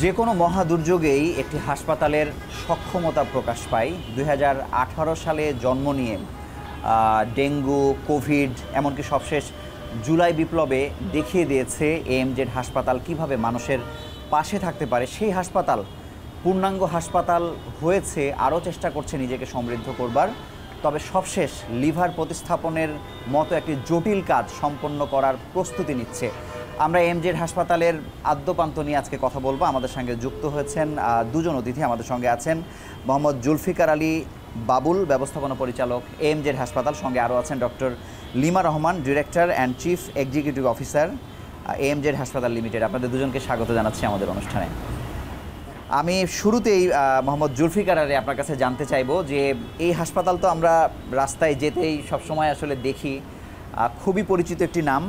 যে কোনো মহা দুর্যোগেই একটি হাসপাতালের সক্ষমতা প্রকাশ পায়। 2018 সালে জন্ম নিয়ে ডেঙ্গু, কোভিড, এমনকি সবশেষ জুলাই বিপ্লবে দেখিয়ে দিয়েছে এএমজেড হাসপাতাল কিভাবে মানুষের পাশে থাকতে পারে। সেই হাসপাতাল পূর্ণাঙ্গ হাসপাতাল হয়েছে, আরও চেষ্টা করছে নিজেকে সমৃদ্ধ করবার। তবে সবশেষ লিভার প্রতিস্থাপনের মতো একটি জটিল কাজ সম্পন্ন করার প্রস্তুতি নিচ্ছে। আমরা এএমজেড হাসপাতালের আদ্যপান্ত নিয়ে আজকে কথা বলবো। আমাদের সঙ্গে যুক্ত হয়েছেন দুজন অতিথি। আমাদের সঙ্গে আছেন মোহাম্মদ জুলফিকার আলী বাবুল, ব্যবস্থাপনা পরিচালক এএমজেড হাসপাতাল। সঙ্গে আরও আছেন doctor lima Rahman, director and chief executive officer AMZ হাসপাতাল লিমিটেড। আপনাদের দুজনকে স্বাগত জানাচ্ছি আমাদের অনুষ্ঠানে। আমি শুরুতেই মোহাম্মদ জুলফিকার আলী আপনার কাছে জানতে চাইব যে এই হাসপাতাল তো আমরা রাস্তায় যেতেই সবসময় আসলে দেখি, খুবই পরিচিত একটি নাম।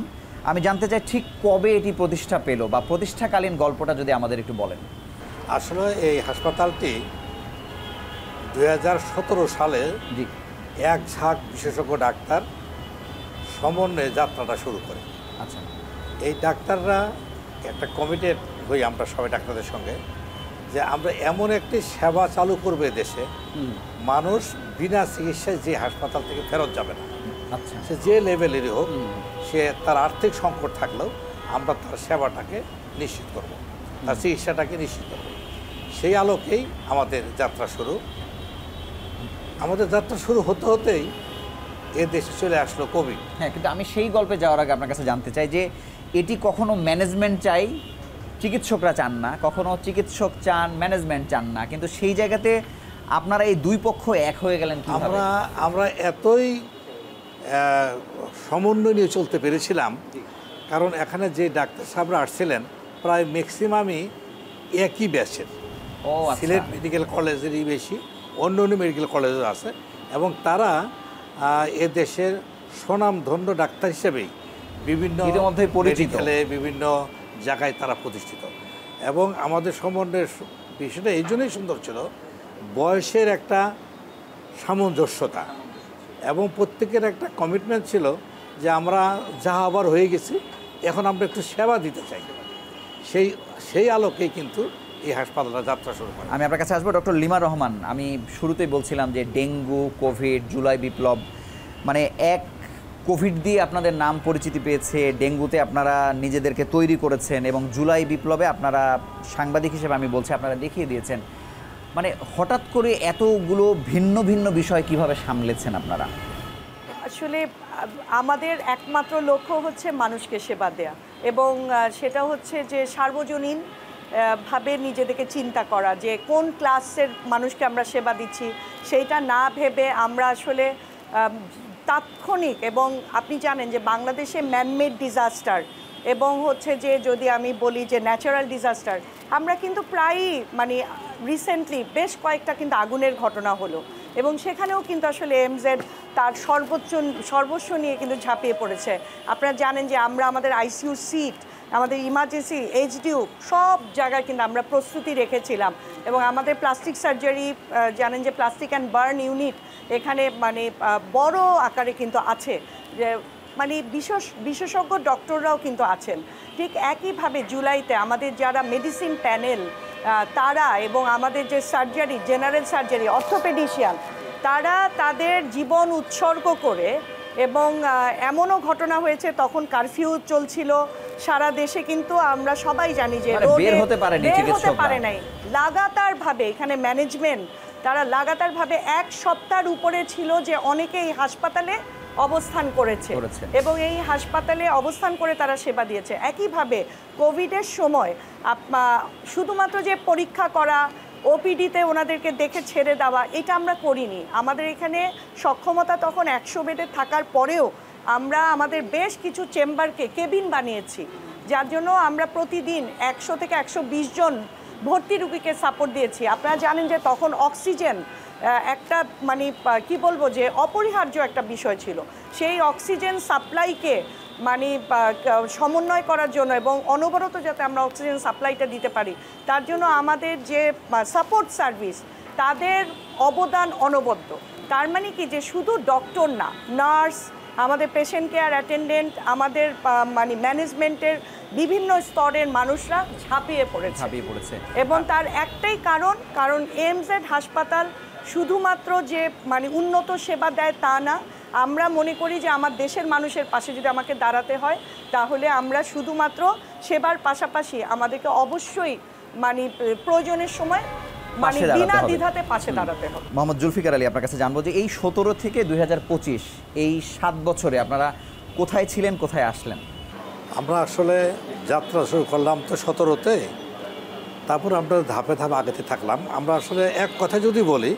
আমি জানতে চাই ঠিক কবে এটি প্রতিষ্ঠা পেল বা প্রতিষ্ঠাকালীন গল্পটা যদি আমাদের একটু বলেন। আসলে এই হাসপাতালটি 2017 সালে এক ঝাঁক বিশেষজ্ঞ ডাক্তার সমন্বয়ে যাত্রাটা শুরু করে। আচ্ছা, এই ডাক্তাররা একটা কমিটেড হই আমরা সবাই ডাক্তারদের সঙ্গে, যে আমরা এমন একটি সেবা চালু করবে দেশে মানুষ বিনা চিকিৎসায় যে হাসপাতাল থেকে ফেরত যাবে না। আচ্ছা, সে যে লেভেলেরই হোক, সে তার আর্থিক সংকট থাকলেও আমরা তার সেবাটাকে নিশ্চিত করব, তার চিকিৎসাটাকে নিশ্চিত করব। সেই আলোকেই আমাদের যাত্রা শুরু। আমাদের যাত্রা শুরু হতে হতেই এ দেশে চলে আসলো কোভিড। হ্যাঁ, কিন্তু আমি সেই গল্পে যাওয়ার আগে আপনার কাছে জানতে চাই যে এটি কখনো ম্যানেজমেন্ট চাই, চিকিৎসকরা চান না, কখনো চিকিৎসক চান, ম্যানেজমেন্ট চান না, কিন্তু সেই জায়গাতে আপনারা এই দুই পক্ষ এক হয়ে গেলেন কিভাবে? আমরা এতই সমন্বয় নিয়ে চলতে পেরেছিলাম, কারণ এখানে যে ডাক্তার সাহেবরা আসছিলেন প্রায় ম্যাক্সিমামই একই ব্যাচের। সিলেট মেডিকেল কলেজেরই বেশি, অন্য অন্য মেডিকেল কলেজও আছে, এবং তারা এ দেশের স্বনামধন্য ডাক্তার হিসেবেই বিভিন্ন মেডিকেলে বিভিন্ন জায়গায় তারা প্রতিষ্ঠিত। এবং আমাদের সমন্বয়ের বিষয়টা এই জন্যই সুন্দর ছিল, বয়সের একটা সামঞ্জস্যতা এবং প্রত্যেকের একটা কমিটমেন্ট ছিল যে আমরা যা আবার হয়ে গেছি, এখন আমরা একটু সেবা দিতে চাই। সেই আলোকেই কিন্তু এই হাসপাতালটা যাত্রা শুরু করে। আমি আপনার কাছে আসবো ডক্টর লিমা রহমান। আমি শুরুতেই বলছিলাম যে ডেঙ্গু, কোভিড, জুলাই বিপ্লব, মানে এক কোভিড দিয়ে আপনাদের নাম পরিচিতি পেয়েছে, ডেঙ্গুতে আপনারা নিজেদেরকে তৈরি করেছেন, এবং জুলাই বিপ্লবে আপনারা সাংবাদিক হিসেবে আমি বলছি আপনারা দেখিয়ে দিয়েছেন। মানে হঠাৎ করে এতগুলো ভিন্ন ভিন্ন বিষয় কিভাবে সামলেছেন আপনারা? আসলে আমাদের একমাত্র লক্ষ্য হচ্ছে মানুষকে সেবা দেয়া, এবং সেটা হচ্ছে যে সার্বজনীন ভাবে নিজেদেরকে চিন্তা করা যে কোন ক্লাসের মানুষকে আমরা সেবা দিচ্ছি, সেইটা না ভেবে আমরা আসলে তাৎক্ষণিক, এবং আপনি জানেন যে বাংলাদেশে ম্যানমেড ডিজাস্টার এবং হচ্ছে যে যদি আমি বলি যে ন্যাচারাল ডিজাস্টার, আমরা কিন্তু প্রায়ই মানে রিসেন্টলি বেশ কয়েকটা কিন্তু আগুনের ঘটনা হলো, এবং সেখানেও কিন্তু আসলে এএমজেড তার সর্বস্ব নিয়ে কিন্তু ঝাঁপিয়ে পড়েছে। আপনারা জানেন যে আমরা আমাদের আইসিইউ সিট, আমাদের ইমার্জেন্সি, এইচডিইউ সব জায়গায় কিন্তু আমরা প্রস্তুতি রেখেছিলাম, এবং আমাদের প্লাস্টিক সার্জারি জানেন যে প্লাস্টিক অ্যান্ড বার্ন ইউনিট এখানে মানে বড় আকারে কিন্তু আছে, যে মানে বিশেষজ্ঞ ডক্টররাও কিন্তু আছেন। ঠিক একইভাবে জুলাইতে আমাদের যারা মেডিসিন প্যানেল তারা, এবং আমাদের যে সার্জারি, জেনারেল সার্জারি, অর্থোপেডিশিয়ান, তারা তাদের জীবন উৎসর্গ করে, এবং এমনও ঘটনা হয়েছে তখন কারফিউ চলছিল সারা দেশে, কিন্তু আমরা সবাই জানি যে বের হতে পারে নাই লাগাতারভাবে। এখানে ম্যানেজমেন্ট তারা লাগাতারভাবে এক সপ্তাহের উপরে ছিল যে অনেকে এই হাসপাতালে অবস্থান করেছে, এবং এই হাসপাতালে অবস্থান করে তারা সেবা দিয়েছে। একইভাবে কোভিডের সময় শুধুমাত্র যে পরীক্ষা করা, ওপিডিতে ওনাদেরকে দেখে ছেড়ে দেওয়া, এটা আমরা করিনি। আমাদের এখানে সক্ষমতা তখন 100 বেডের থাকার পরেও আমরা আমাদের বেশ কিছু চেম্বারকে কেবিন বানিয়েছি, যার জন্য আমরা প্রতিদিন 100 থেকে 120 জন ভর্তি রুগীকে সাপোর্ট দিয়েছি। আপনারা জানেন যে তখন অক্সিজেন একটা মানে কি বলবো যে অপরিহার্য একটা বিষয় ছিল। সেই অক্সিজেন সাপ্লাইকে মানে সমন্বয় করার জন্য এবং অনবরত যাতে আমরা অক্সিজেন সাপ্লাইটা দিতে পারি, তার জন্য আমাদের যে সাপোর্ট সার্ভিস তাদের অবদান অনবদ্য। তার মানে কি যে শুধু ডক্টর না, নার্স আমাদের পেশেন্ট কেয়ার অ্যাটেন্ডেন্ট, আমাদের মানে ম্যানেজমেন্টের বিভিন্ন স্তরের মানুষরা ঝাঁপিয়ে পড়েছে এবং তার একটাই কারণ এমজেড হাসপাতাল শুধুমাত্র যে মানে উন্নত সেবা দেয় তা না। আমরা মনে করি যে আমার দেশের মানুষের পাশে যদি আমাকে দাঁড়াতে হয় তাহলে আমরা শুধুমাত্র সেবার পাশাপাশি আমাদেরকে অবশ্যই মানে প্রয়োজনের সময় মানে বিনা দ্বিধাতে পাশে দাঁড়াতে হবে। মোহাম্মদ জুলফিকার আলী, আপনার কাছে জানবো যে এই 17 থেকে 2025 এই 7 বছরে আপনারা কোথায় ছিলেন, কোথায় আসলেন? আমরা আসলে যাত্রা শুরু করলাম তো 17-তে, তারপর আমরা ধাপে ধাপে আগেতে থাকলাম। আমরা আসলে এক কথা যদি বলি,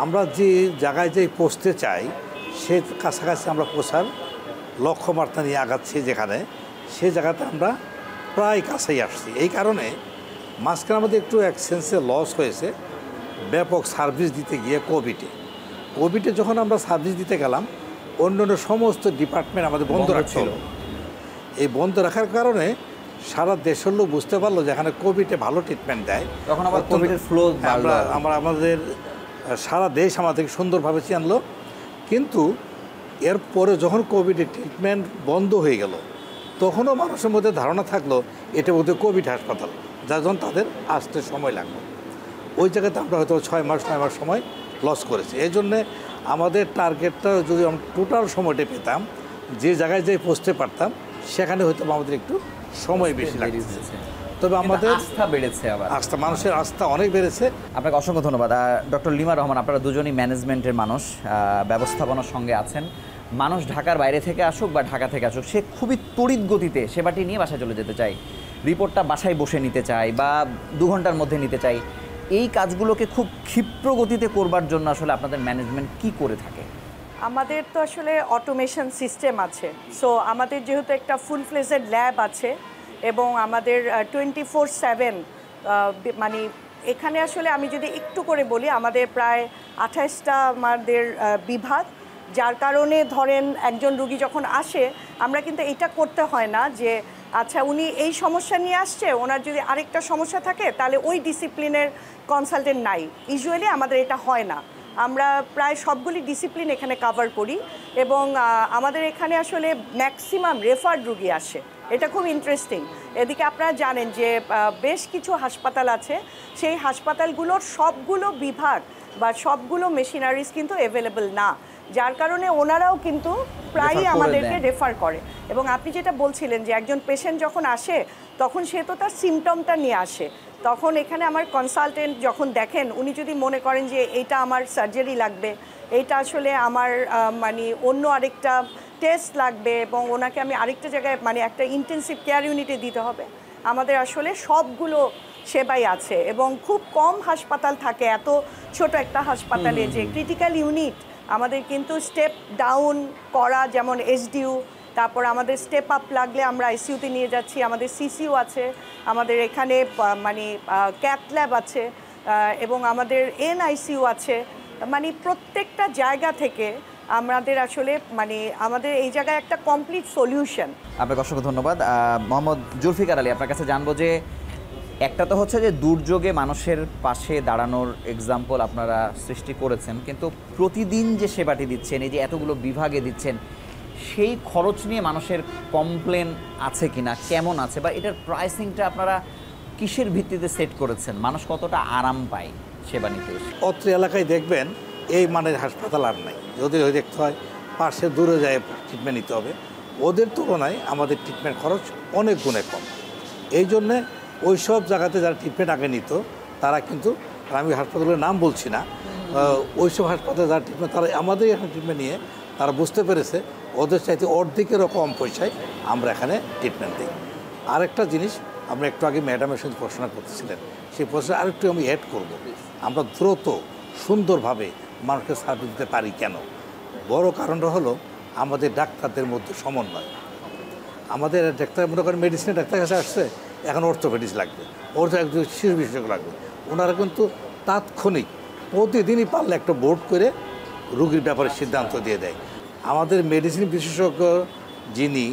আমরা যে জায়গায় যে পৌঁছতে চাই সে কাছাকাছি আমরা পৌঁছার লক্ষ্যমাত্রা নিয়ে আগাচ্ছি, যেখানে সে জায়গাতে আমরা প্রায় কাছেই আসছি। এই কারণে মাঝখানে আমাদের একটু এক সেন্সে লস হয়েছে ব্যাপক সার্ভিস দিতে গিয়ে কোভিডে যখন আমরা সার্ভিস দিতে গেলাম অন্য সমস্ত ডিপার্টমেন্ট আমাদের বন্ধ রাখছিল। এই বন্ধ রাখার কারণে সারা দেশের লোক বুঝতে পারলো যে এখানে কোভিডে ভালো ট্রিটমেন্ট দেয়, তখন আবার কোভিডের ফ্লো আমাদের সারা দেশ আমাদেরকে সুন্দরভাবে চিনলো। কিন্তু এরপরে যখন কোভিডের ট্রিটমেন্ট বন্ধ হয়ে গেল তখনও মানুষের মধ্যে ধারণা থাকলো এটা বোধহয় কোভিড হাসপাতাল, যার জন্য তাদের আসতে সময় লাগলো। ওই জায়গাতে আমরা হয়তো 6 মাস সময় লস করেছি। এই জন্যে আমাদের টার্গেটটা যদি আমরা টোটাল সময়টা পেতাম, যে জায়গায় যেয়ে পৌঁছতে পারতাম, সেখানে হয়তো আমাদের একটু সময় বেশি লাগছে। তবে আমাদের আস্থা বেড়েছে, মানুষের আস্থা অনেক বেড়েছে। আপনাকে অসংখ্য ধন্যবাদ। ডক্টর লিমা রহমান, আপনারা দুজনই ম্যানেজমেন্টের মানুষ, ব্যবস্থাপনার সঙ্গে আছেন। মানুষ ঢাকার বাইরে থেকে আসুক বা ঢাকা থেকে আসুক, সে খুবই তড়িৎ গতিতে সেবাটি নিয়ে বাসায় চলে যেতে চায়, রিপোর্টটা বাসায় বসে নিতে চায় বা 2 ঘন্টার মধ্যে নিতে চায়। এই কাজগুলোকে খুব ক্ষিপ্র গতিতে করবার জন্য আসলে আপনাদের ম্যানেজমেন্ট কি করে থাকে? আমাদের তো আসলে অটোমেশন সিস্টেম আছে। সো আমাদের যেহেতু একটা ফুল ফ্লেজেড ল্যাব আছে এবং আমাদের 24/7 মানে এখানে আসলে আমি যদি একটু করে বলি, আমাদের প্রায় 28টা আমাদের বিভাগ, যার কারণে ধরেন একজন রুগী যখন আসে আমরা কিন্তু এটা করতে হয় না যে আচ্ছা উনি এই সমস্যা নিয়ে আসছে, ওনার যদি আরেকটা সমস্যা থাকে তাহলে ওই ডিসিপ্লিনের কনসালটেন্ট নাই। ইউজুয়ালি আমাদের এটা হয় না। আমরা প্রায় সবগুলি ডিসিপ্লিন এখানে কভার করি এবং আমাদের এখানে আসলে ম্যাক্সিমাম রেফার্ড রুগী আসে। এটা খুব ইন্টারেস্টিং। এদিকে আপনারা জানেন যে বেশ কিছু হাসপাতাল আছে, সেই হাসপাতালগুলোর সবগুলো বিভাগ বা সবগুলো মেশিনারিজ কিন্তু অ্যাভেলেবল না, যার কারণে ওনারাও কিন্তু প্রায়ই আমাদেরকে রেফার করে। এবং আপনি যেটা বলছিলেন যে একজন পেশেন্ট যখন আসে তখন সে তো তার সিমটমটা নিয়ে আসে, তখন এখানে আমার কনসালটেন্ট যখন দেখেন, উনি যদি মনে করেন যে এইটা আমার সার্জারি লাগবে, এইটা আসলে আমার মানে অন্য আরেকটা টেস্ট লাগবে এবং ওনাকে আমি আরেকটা জায়গায় মানে একটা ইন্টেনসিভ কেয়ার ইউনিটে দিতে হবে, আমাদের আসলে সবগুলো সেবাই আছে। এবং খুব কম হাসপাতাল থাকে এত ছোট একটা হাসপাতালে যে ক্রিটিক্যাল ইউনিট আমাদের কিন্তু স্টেপ ডাউন করা, যেমন এসডিইউ, তারপর আমাদের স্টেপ আপ লাগলে আমরা আইসিইউতে নিয়ে যাচ্ছি, আমাদের সিসিইউ আছে, আমাদের এখানে মানে ক্যাথ ল্যাব আছে এবং আমাদের এনআইসিইউ আছে। মানে প্রত্যেকটা জায়গা থেকে আমাদের আসলে মানে আমাদের এই জায়গায় একটা কমপ্লিট সলিউশন। আপনাকে অসংখ্য ধন্যবাদ। মোহাম্মদ জুলফিকার আলী, আপনার কাছে জানবো যে একটা তো হচ্ছে যে দুর্যোগে মানুষের পাশে দাঁড়ানোর এক্সাম্পল আপনারা সৃষ্টি করেছেন, কিন্তু প্রতিদিন যে সেবাটি দিচ্ছেন, এই যে এতগুলো বিভাগে দিচ্ছেন, সেই খরচ নিয়ে মানুষের কমপ্লেন আছে কিনা, কেমন আছে, বা এটার প্রাইসিংটা আপনারা কিসের ভিত্তিতে সেট করেছেন? মানুষ কতটা আরাম পায় সেবা নিতে? অত্র এলাকায় দেখবেন এই মানের হাসপাতাল আর নাই, যদি দেখতে হয় পাশে দূরে যায় ট্রিটমেন্ট নিতে হবে। ওদের তুলনায় আমাদের ট্রিটমেন্ট খরচ অনেক গুণে কম। এই জন্যে ওই সব জায়গাতে যারা ট্রিটমেন্ট আগে নিত তারা কিন্তু, আমি হাসপাতালের নাম বলছি না, ওই সব হাসপাতালে যারা ট্রিটমেন্ট তারা আমাদের এখানে ট্রিটমেন্ট নিয়ে তারা বুঝতে পেরেছে ওদের চাইতে অর্ধেকেরও কম পয়সায় আমরা এখানে ট্রিটমেন্ট দিই। আরেকটা জিনিস, আমরা একটু আগে ম্যাডামের সাথে প্রশ্ন করতেছিলেন, সেই প্রশ্নে আরেকটু আমি অ্যাড করব। আমরা দ্রুত সুন্দরভাবে মানুষকে সার্ভিস দিতে পারি কেন? বড় কারণটা হলো আমাদের ডাক্তারদের মধ্যে সমন্বয়। আমাদের ডাক্তার মনে করেন মেডিসিনের ডাক্তার কাছে আসছে, এখন অর্থোপেডিক্স লাগবে, একজন শিশু বিশেষজ্ঞ লাগবে, ওনারা কিন্তু তাৎক্ষণিক প্রতিদিনই পারলে একটা বোর্ড করে রুগীর ব্যাপারে সিদ্ধান্ত দিয়ে দেয়। আমাদের মেডিসিন বিশেষজ্ঞ যিনি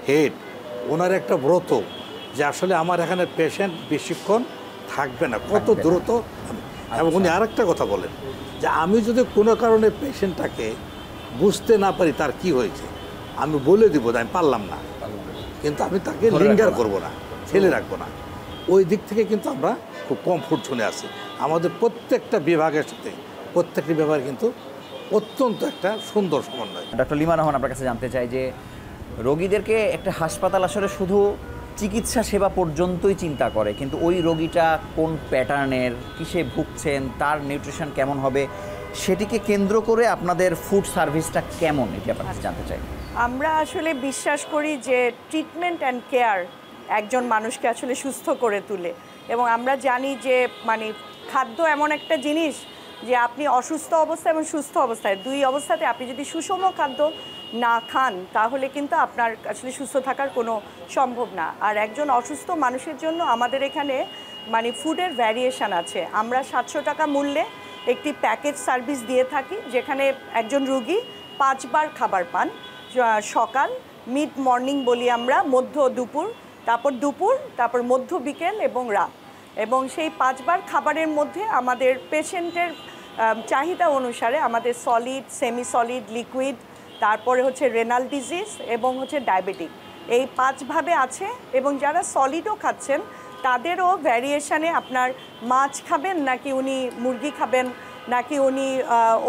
হেড, ওনার একটা ব্রত যে আসলে আমার এখানে পেশেন্ট বেশিক্ষণ থাকবে না, কত দ্রুত। এবং উনি আরেকটা কথা বলেন যে আমি যদি কোনো কারণে পেশেন্টটাকে বুঝতে না পারি তার কি হয়েছে, আমি বলে দিব আমি পারলাম না, কিন্তু আমি তাকে লিঙ্গার করবো না, ফেলে রাখবো না। ওই দিক থেকে কিন্তু আমরা খুব কমফোর্ট জোনে আছি। আমাদের প্রত্যেকটা বিভাগের সাথে প্রত্যেকটি বিভাগ কিন্তু অত্যন্ত একটা সুন্দর সমন্বয়। ডক্টর লিমা রহমান, আপনার কাছে জানতে চাই যে রোগীদেরকে একটা হাসপাতাল আসলে শুধু চিকিৎসা সেবা পর্যন্তই চিন্তা করে, কিন্তু ওই রোগীটা কোন প্যাটার্নের, কিসে ভুগছেন, তার নিউট্রিশন কেমন হবে, সেটিকে কেন্দ্র করে আপনাদের ফুড সার্ভিসটা কেমন, এটি আপনার কাছে জানতে চাই। আমরা আসলে বিশ্বাস করি যে ট্রিটমেন্ট অ্যান্ড কেয়ার একজন মানুষকে আসলে সুস্থ করে তোলে, এবং আমরা জানি যে মানে খাদ্য এমন একটা জিনিস যে আপনি অসুস্থ অবস্থায় এবং সুস্থ অবস্থায় দুই অবস্থাতে আপনি যদি সুষম খাদ্য না খান তাহলে কিন্তু আপনার আসলে সুস্থ থাকার কোনো সম্ভব না। আর একজন অসুস্থ মানুষের জন্য আমাদের এখানে মানে ফুডের ভ্যারিয়েশন আছে। আমরা 700 টাকা মূল্যে একটি প্যাকেজ সার্ভিস দিয়ে থাকি, যেখানে একজন রুগী 5 বার খাবার পান। সকাল, মিড মর্নিং বলি আমরা, মধ্য দুপুর, তারপর মধ্য বিকেল এবং রাত। এবং সেই 5 বার খাবারের মধ্যে আমাদের পেশেন্টের চাহিদা অনুসারে আমাদের সলিড, সেমি সলিড, লিকুইড, তারপরে হচ্ছে রেনাল ডিজিজ এবং হচ্ছে ডায়াবেটিক, এই 5 ভাবে আছে। এবং যারা সলিডও খাচ্ছেন তাদেরও ভ্যারিয়েশনে আপনার মাছ খাবেন নাকি উনি মুরগি খাবেন নাকি উনি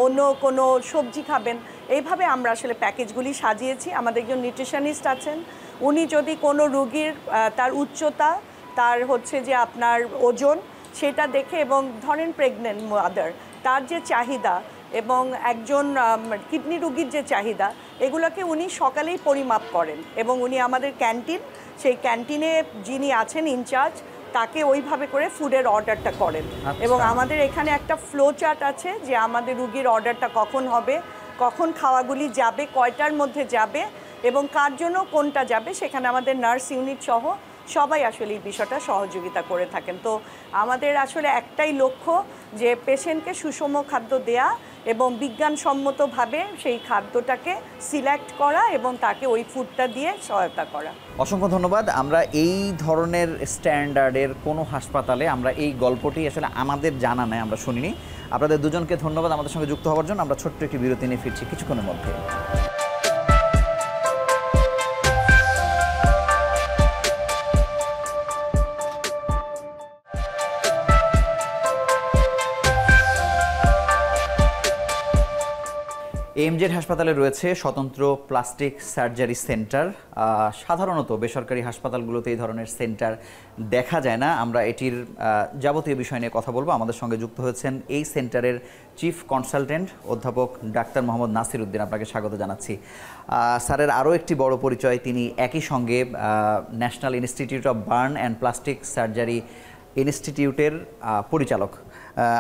অন্য কোনো সবজি খাবেন, এইভাবে আমরা আসলে প্যাকেজগুলি সাজিয়েছি। আমাদের একজন নিউট্রিশনিস্ট আছেন, উনি যদি কোনো রুগীর তার উচ্চতা, তার হচ্ছে যে আপনার ওজন সেটা দেখে, এবং ধরেন প্রেগনেন্ট মাদার, তার যে চাহিদা এবং একজন কিডনি রুগীর যে চাহিদা, এগুলোকে উনি সকালেই পরিমাপ করেন। এবং উনি আমাদের ক্যান্টিন, সেই ক্যান্টিনে যিনি আছেন ইনচার্জ, তাকে ওইভাবে করে ফুডের অর্ডারটা করেন। এবং আমাদের এখানে একটা ফ্লো চার্ট আছে যে আমাদের রুগীর অর্ডারটা কখন হবে, কখন খাওয়াগুলি যাবে, কয়টার মধ্যে যাবে এবং কার জন্য কোনটা যাবে, সেখানে আমাদের নার্স ইউনিট সহ সবাই আসলে এই বিষয়টা সহযোগিতা করে থাকেন। তো আমাদের আসলে একটাই লক্ষ্য যে পেশেন্টকে সুষম খাদ্য দেয়া এবং বিজ্ঞানসম্মতভাবে সেই খাদ্যটাকে সিলেক্ট করা এবং তাকে ওই ফুডটা দিয়ে সহায়তা করা। অসংখ্য ধন্যবাদ। আমরা এই ধরনের স্ট্যান্ডার্ডের কোনো হাসপাতালে আমরা এই গল্পটি আসলে আমাদের জানা নেই, আমরা শুনিনি। আপনাদের দুজনকে ধন্যবাদ আমাদের সঙ্গে যুক্ত হওয়ার জন্য। আমরা ছোট্ট একটি বিরতি নিয়ে ফিরছি কিছুক্ষণের মধ্যে। এমজেড হাসপাতালে রয়েছে স্বতন্ত্র প্লাস্টিক সার্জারি সেন্টার। সাধারণত বেসরকারি হাসপাতালগুলোতে এই ধরনের সেন্টার দেখা যায় না। আমরা এটির যাবতীয় বিষয় নিয়ে কথা বলবো। আমাদের সঙ্গে যুক্ত হয়েছেন এই সেন্টারের চিফ কনসালটেন্ট অধ্যাপক ডাক্তার মোহাম্মদ নাসির উদ্দিন। আপনাকে স্বাগত জানাচ্ছি। স্যারের আরও একটি বড় পরিচয়, তিনি একই সঙ্গে national institute of burn and plastic surgery ইনস্টিটিউটের পরিচালক।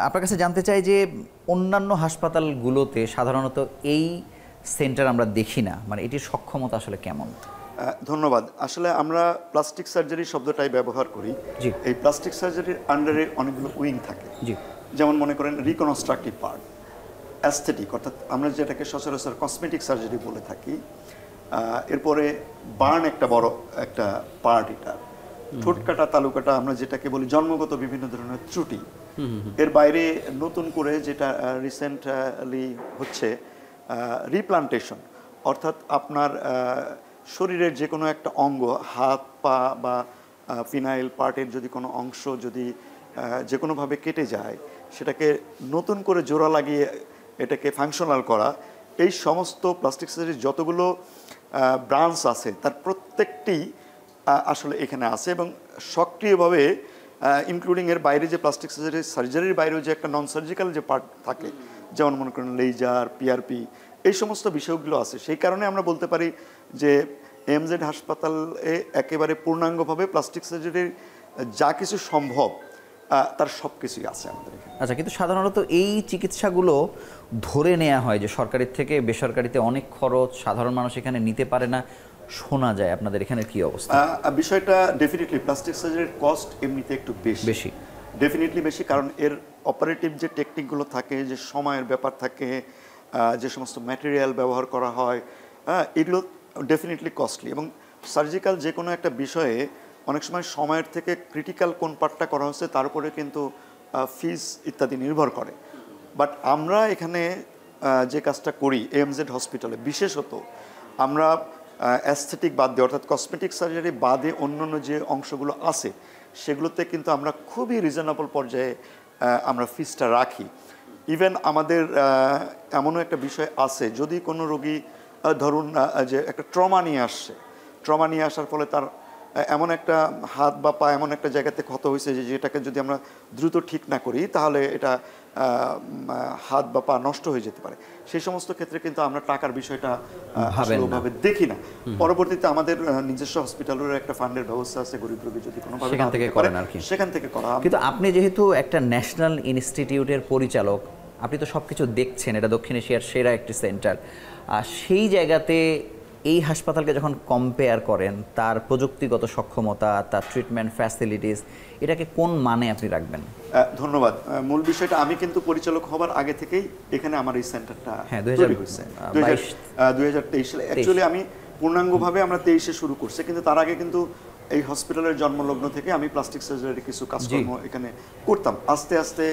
আপনার কাছে জানতে চাই যে অন্যান্য হাসপাতালগুলোতে সাধারণত এই সেন্টার আমরা দেখি না, মানে এটির সক্ষমতা আসলে কেমন? ধন্যবাদ। আসলে আমরা প্লাস্টিক সার্জারি শব্দটাই ব্যবহার করি। এই প্লাস্টিক সার্জারির আন্ডারে অনেকগুলো উইং থাকে, যেমন মনে করেন রিকনস্ট্রাকটিভ পার্ট, অ্যাস্থেটিক অর্থাৎ আমরা যেটাকে সচরাচর কসমেটিক সার্জারি বলে থাকি। এরপরে বার্ন একটা বড় একটা পার্ট, এটা ঠোঁট কাটা, তালু কাটা, আমরা যেটাকে বলি জন্মগত বিভিন্ন ধরনের ত্রুটি। এর বাইরে নতুন করে যেটা রিসেন্টলি হচ্ছে রিপ্লান্টেশন, অর্থাৎ আপনার শরীরের যে কোনো একটা অঙ্গ, হাত পা বা ফিনাইল পার্টের যদি কোনো অংশ যদি যে কোনোভাবে কেটে যায়, সেটাকে নতুন করে জোড়া লাগিয়ে এটাকে ফাংশনাল করা, এই সমস্ত প্লাস্টিক সার্জারির যতগুলো ব্রাঞ্চ আছে তার প্রত্যেকটি আসলে এখানে আছে। এবং সক্রিয়ভাবে ইনক্লুডিং এর বাইরে যে প্লাস্টিক সার্জারির বাইরেও যে একটা নন সার্জিক্যাল যে পার্ট থাকে, যেমন মনে করেন লেজার, পিআরপি, এই সমস্ত বিষয়গুলো আছে। সেই কারণে আমরা বলতে পারি যে এমজেড হাসপাতালে একেবারে পূর্ণাঙ্গভাবে প্লাস্টিক সার্জারির যা কিছু সম্ভব তার সব কিছুই আছে আমাদের এখানে। আচ্ছা, কিন্তু সাধারণত এই চিকিৎসাগুলো ধরে নেওয়া হয় যে সরকারির থেকে বেসরকারিতে অনেক খরচ, সাধারণ মানুষ এখানে নিতে পারে না, শোনা যায়। আপনাদের এখানে কি অবস্থা? বিষয়টা ডেফিনেটলি প্লাস্টিক সার্জারির কস্ট এমনিতে একটু বেশি, ডেফিনেটলি বেশি, কারণ এর অপারেটিভ যে টেকনিকগুলো থাকে, যে সময়ের ব্যাপার থাকে, যে সমস্ত ম্যাটেরিয়াল ব্যবহার করা হয়, এগুলো ডেফিনেটলি কস্টলি। এবং সার্জিক্যাল যে কোনো একটা বিষয়ে অনেক সময় সময়ের থেকে ক্রিটিক্যাল কোন পার্টটা করা হচ্ছে তার উপরে কিন্তু ফিস ইত্যাদি নির্ভর করে। বাট আমরা এখানে যে কাজটা করি এমজেড হসপিটালে, বিশেষত আমরা অ্যাস্থেটিক বাদ দিয়ে অর্থাৎ কসমেটিক সার্জারি বাদে অন্যান্য যে অংশগুলো আছে সেগুলোতে কিন্তু আমরা খুবই রিজনেবল পর্যায়ে আমরা ফিসটা রাখি। ইভেন আমাদের এমনও একটা বিষয় আছে, যদি কোনো রোগী ধরুন যে একটা ট্রমা নিয়ে আসার ফলে তার এমন একটা হাত বা পা এমন একটা জায়গাতে ক্ষত হয়েছে যেটাকে যদি আমরা দ্রুত ঠিক না করি তাহলে এটা হাত বা পা নষ্ট হয়ে যেতে পারে, সেই সমস্ত ক্ষেত্রে কিন্তু আমরা টাকার বিষয়টা ভাবে দেখি না। পরবর্তীতে আমাদের নিজস্ব হসপিটালের একটা ফান্ডের ব্যবস্থা আছে, গরিব রোগী যদি কোনোভাবে সেখান থেকে করেন আর কি, সেখান থেকে করা। কিন্তু আপনি যেহেতু একটা ন্যাশনাল ইনস্টিটিউটের পরিচালক, আপনি তো সব কিছু দেখছেন, এটা দক্ষিণ এশিয়ার সেরা একটি সেন্টার, সেই জায়গাতে এই হাসপাতালকে যখন কম্পেয়ার করেন তার প্রযুক্তিগত সক্ষমতা, তার ট্রিটমেন্ট ফ্যাসিলিটিস, এটাকে কোন মানে আপনি রাখবেন? ধন্যবাদ। মূল বিষয়টা আমি কিন্তু পরিচালক হবার আগে থেকেই এখানে আমার এই সেন্টারটা তৈরি হয়েছে 2023 সালে। অ্যাকচুয়ালি আমি পূর্ণাঙ্গভাবে আমরা 23-এ শুরু করছি, কিন্তু তার আগে কিন্তু এই হসপিটালের জন্মলগ্ন থেকে আমি প্লাস্টিক সার্জারির কিছু কাজকর্ম এখানে করতাম। আস্তে আস্তে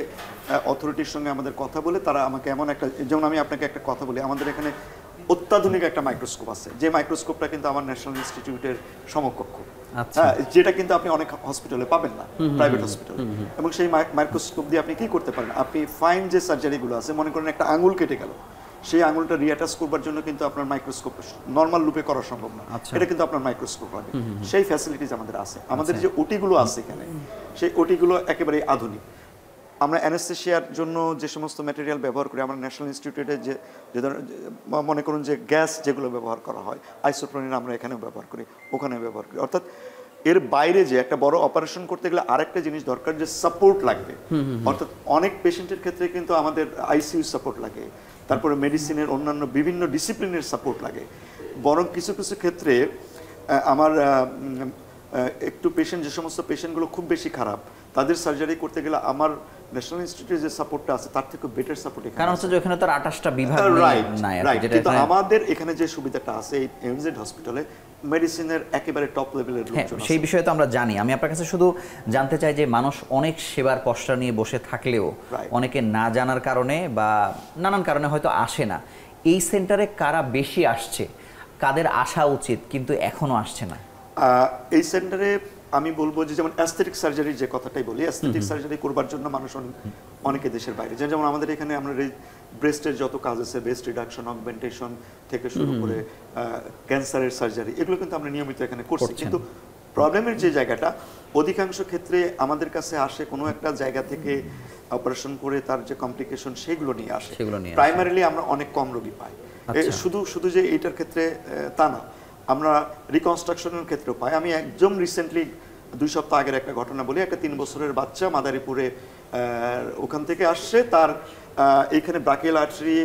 অথরিটির সঙ্গে আমাদের কথা বলে তারা আমাকে এমন একটা, যেমন আমি আপনাকে একটা কথা বলি, আমাদের এখানে অত্যাধুনিক একটা মাইক্রোস্কোপ আছে, যে মাইক্রোস্কোপটা কিন্তু আমার ন্যাশনাল ইনস্টিটিউটের সমকক্ষ, যেটা কিন্তু আপনি অনেক হসপিটালে পাবেন না, প্রাইভেট হসপিটালে। এবং সেই মাইক্রোস্কোপ দিয়ে আপনি কি করতে পারেন, আপনি ফাইন যে সার্জারিগুলো আছে, মনে করেন একটা আঙুল কেটে গেল, সেই আঙুলটা রিঅ্যাটাচ করবার জন্য কিন্তু আপনার মাইক্রোস্কোপ নর্মাল লুপে করা সম্ভব না, এটা কিন্তু আপনার মাইক্রোস্কোপ লাগবে। সেই ফ্যাসিলিটিস আমাদের আছে। আমাদের যে ওটিগুলো আছে এখানে, সেই ওটিগুলো একেবারে আধুনিক। আমরা অ্যানেস্থেশিয়ার জন্য যে সমস্ত ম্যাটেরিয়াল ব্যবহার করি, আমরা ন্যাশনাল ইনস্টিটিউটে যে মনে করুন যে গ্যাস যেগুলো ব্যবহার করা হয়, আইসোপ্রোনিন আমরা এখানেও ব্যবহার করি, ওখানে ব্যবহার করি। অর্থাৎ এর বাইরে যে একটা বড় অপারেশন করতে গেলে আরেকটা জিনিস দরকার, যে সাপোর্ট লাগবে। অর্থাৎ অনেক পেশেন্টের ক্ষেত্রে কিন্তু আমাদের আইসিইউ সাপোর্ট লাগে, তারপরে মেডিসিনের অন্যান্য বিভিন্ন ডিসিপ্লিনের সাপোর্ট লাগে। বরং কিছু কিছু ক্ষেত্রে আমার একটু পেশেন্ট, যে সমস্ত পেশেন্টগুলো খুব বেশি খারাপ, তাদের সার্জারি করতে গেলে আমার ন্যাশনাল ইনস্টিটিউটে যে সাপোর্টটা আছে তার থেকে বেটার সাপোর্ট এখানে, কারণ হচ্ছে যে এখানে তো 28টা বিভাগ নাই, কিন্তু আমাদের এখানে যে সুবিধাটা আছে এই এমজেড হসপিটালে, মেডিসিনের একেবারে টপ লেভেলের লোকজন আছে। সেই বিষয়ে তো আমরা জানি। আমি আপনার কাছে শুধু জানতে চাই যে মানুষ অনেক সেবার পসরা নিয়ে বসে থাকলেও অনেকে না জানার কারণে বা নানান কারণে হয়তো আসে না। এই সেন্টারে কারা বেশি আসছে, কাদের আসা উচিত কিন্তু এখনো আসছে না? এই সেন্টারে আমি বলবো যে যেমন অ্যাস্থেটিক সার্জারির যে কথাটাই বলি, অ্যাস্থেটিক সার্জারি করবার জন্য মানুষ অনেকে দেশের বাইরে যায়। যেমন আমাদের এখানে আমরা ব্রেস্টের যত কাজ আছে, ব্রেস্ট রিডাকশন, অগমেন্টেশন থেকে শুরু করে ক্যান্সারের সার্জারি, এগুলো কিন্তু আমরা নিয়মিত এখানে করছি। কিন্তু প্রবলেমের যে জায়গাটা, অধিকাংশ ক্ষেত্রে আমাদের কাছে আসে কোনো একটা জায়গা থেকে অপারেশন করে তার যে কমপ্লিকেশন সেগুলো নিয়ে আসে। প্রাইমারিলি আমরা অনেক কম রোগী পাই। শুধু যে এইটার ক্ষেত্রে তা না, আমরা রিকনস্ট্রাকশনের ক্ষেত্রেও পাই। আমি একদম রিসেন্টলি 2 সপ্তাহ আগের একটা ঘটনা বলি। একটা 3 বছরের বাচ্চা মাদারীপুরে ওখান থেকে আসছে, তার এইখানে ব্রাকিয়াল আর্টারি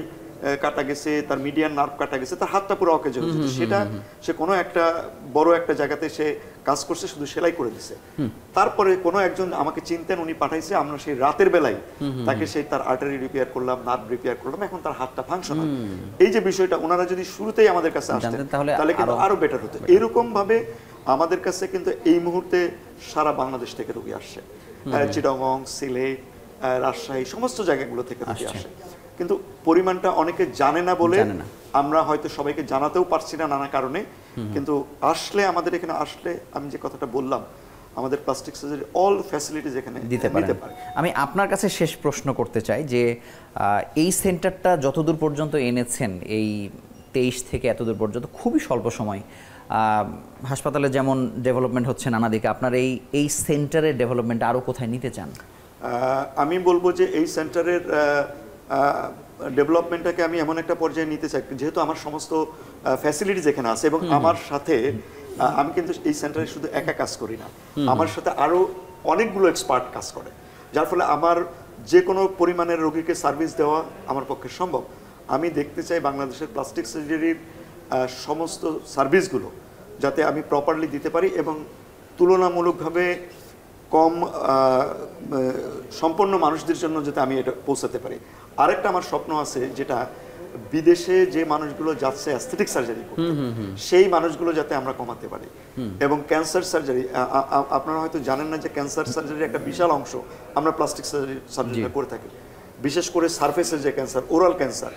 কাটা গেছে, তার মিডিয়ান নার্ভ কাটা গেছে, তার হাতটা পুরো অকেজ হয়ে গেছে। সেটা সে কোনো একটা বড় একটা জায়গাতে সে কাজ করছে, শুধু সেলাই করে দিছে। তারপরে কোনো একজন আমাকে চিনতেন, উনি পাঠাইছে, আমরা সেই রাতের বেলায় তাকে সেই তার আর্টারি রিপেয়ার করলাম, নার্ভ রিপেয়ার করলাম, এখন তার হাতটা ফাংশনাল। এই যে বিষয়টা, ওনারা যদি শুরুতেই আমাদের কাছে আসতেন তাহলে কিন্তু আরো বেটার হতো। এরকম ভাবে আমাদের কাছে কিন্তু এই মুহূর্তে সারা বাংলাদেশ থেকে রোগী আসছে, চিটাগং, সিলেট, রাজশাহী, সমস্ত জায়গাগুলো থেকে রোগী আসে। কিন্তু পরিমাণটা অনেকে জানে না বলে আমরা হয়তো সবাইকে জানাতেও পারছি না নানা কারণে। কিন্তু আসলে, আমাদের এখানে আসলে, আমি যে কথাটা বললাম, আমাদের প্লাস্টিক সার্জারি অল ফ্যাসিলিটিজ এখানে দিতে পারে। আমি আপনার কাছে শেষ প্রশ্ন করতে চাই যে এই সেন্টারটা যতদূর পর্যন্ত এনেছেন, এই 23 থেকে এতদূর পর্যন্ত খুবই স্বল্প সময়, হাসপাতালে যেমন ডেভেলপমেন্ট হচ্ছে নানা দিকে, আপনার এই সেন্টারের ডেভেলপমেন্ট আরও কোথায় নিতে চান? আমি বলবো যে এই সেন্টারের ডেভেলপমেন্টটাকে আমি এমন একটা পর্যায়ে নিতে চাই, যেহেতু আমার সমস্ত ফ্যাসিলিটিস এখানে আছে এবং আমার সাথে, আমি কিন্তু এই সেন্টারে শুধু একা কাজ করি না, আমার সাথে আরও অনেকগুলো এক্সপার্ট কাজ করে, যার ফলে আমার যে কোনো পরিমাণের রোগীকে সার্ভিস দেওয়া আমার পক্ষে সম্ভব। আমি দেখতে চাই বাংলাদেশের প্লাস্টিক সার্জারির সমস্ত সার্ভিসগুলো যাতে আমি প্রপারলি দিতে পারি এবং তুলনামূলকভাবে কম সম্পন্ন মানুষদের জন্য যাতে আমি এটা পৌঁছাতে পারি। আরেকটা আমার স্বপ্ন আছে, যেটা বিদেশে যে মানুষগুলো যাচ্ছে অ্যাস্থেটিক সার্জারি করতে, সেই মানুষগুলো যাতে আমরা কমাতে পারি। এবং ক্যান্সার সার্জারি, আপনারা হয়তো জানেন না যে ক্যান্সার সার্জারির একটা বিশাল অংশ আমরা প্লাস্টিক সার্জারি করে থাকি। বিশেষ করে সারফেসের যে ক্যান্সার, ওরাল ক্যান্সার,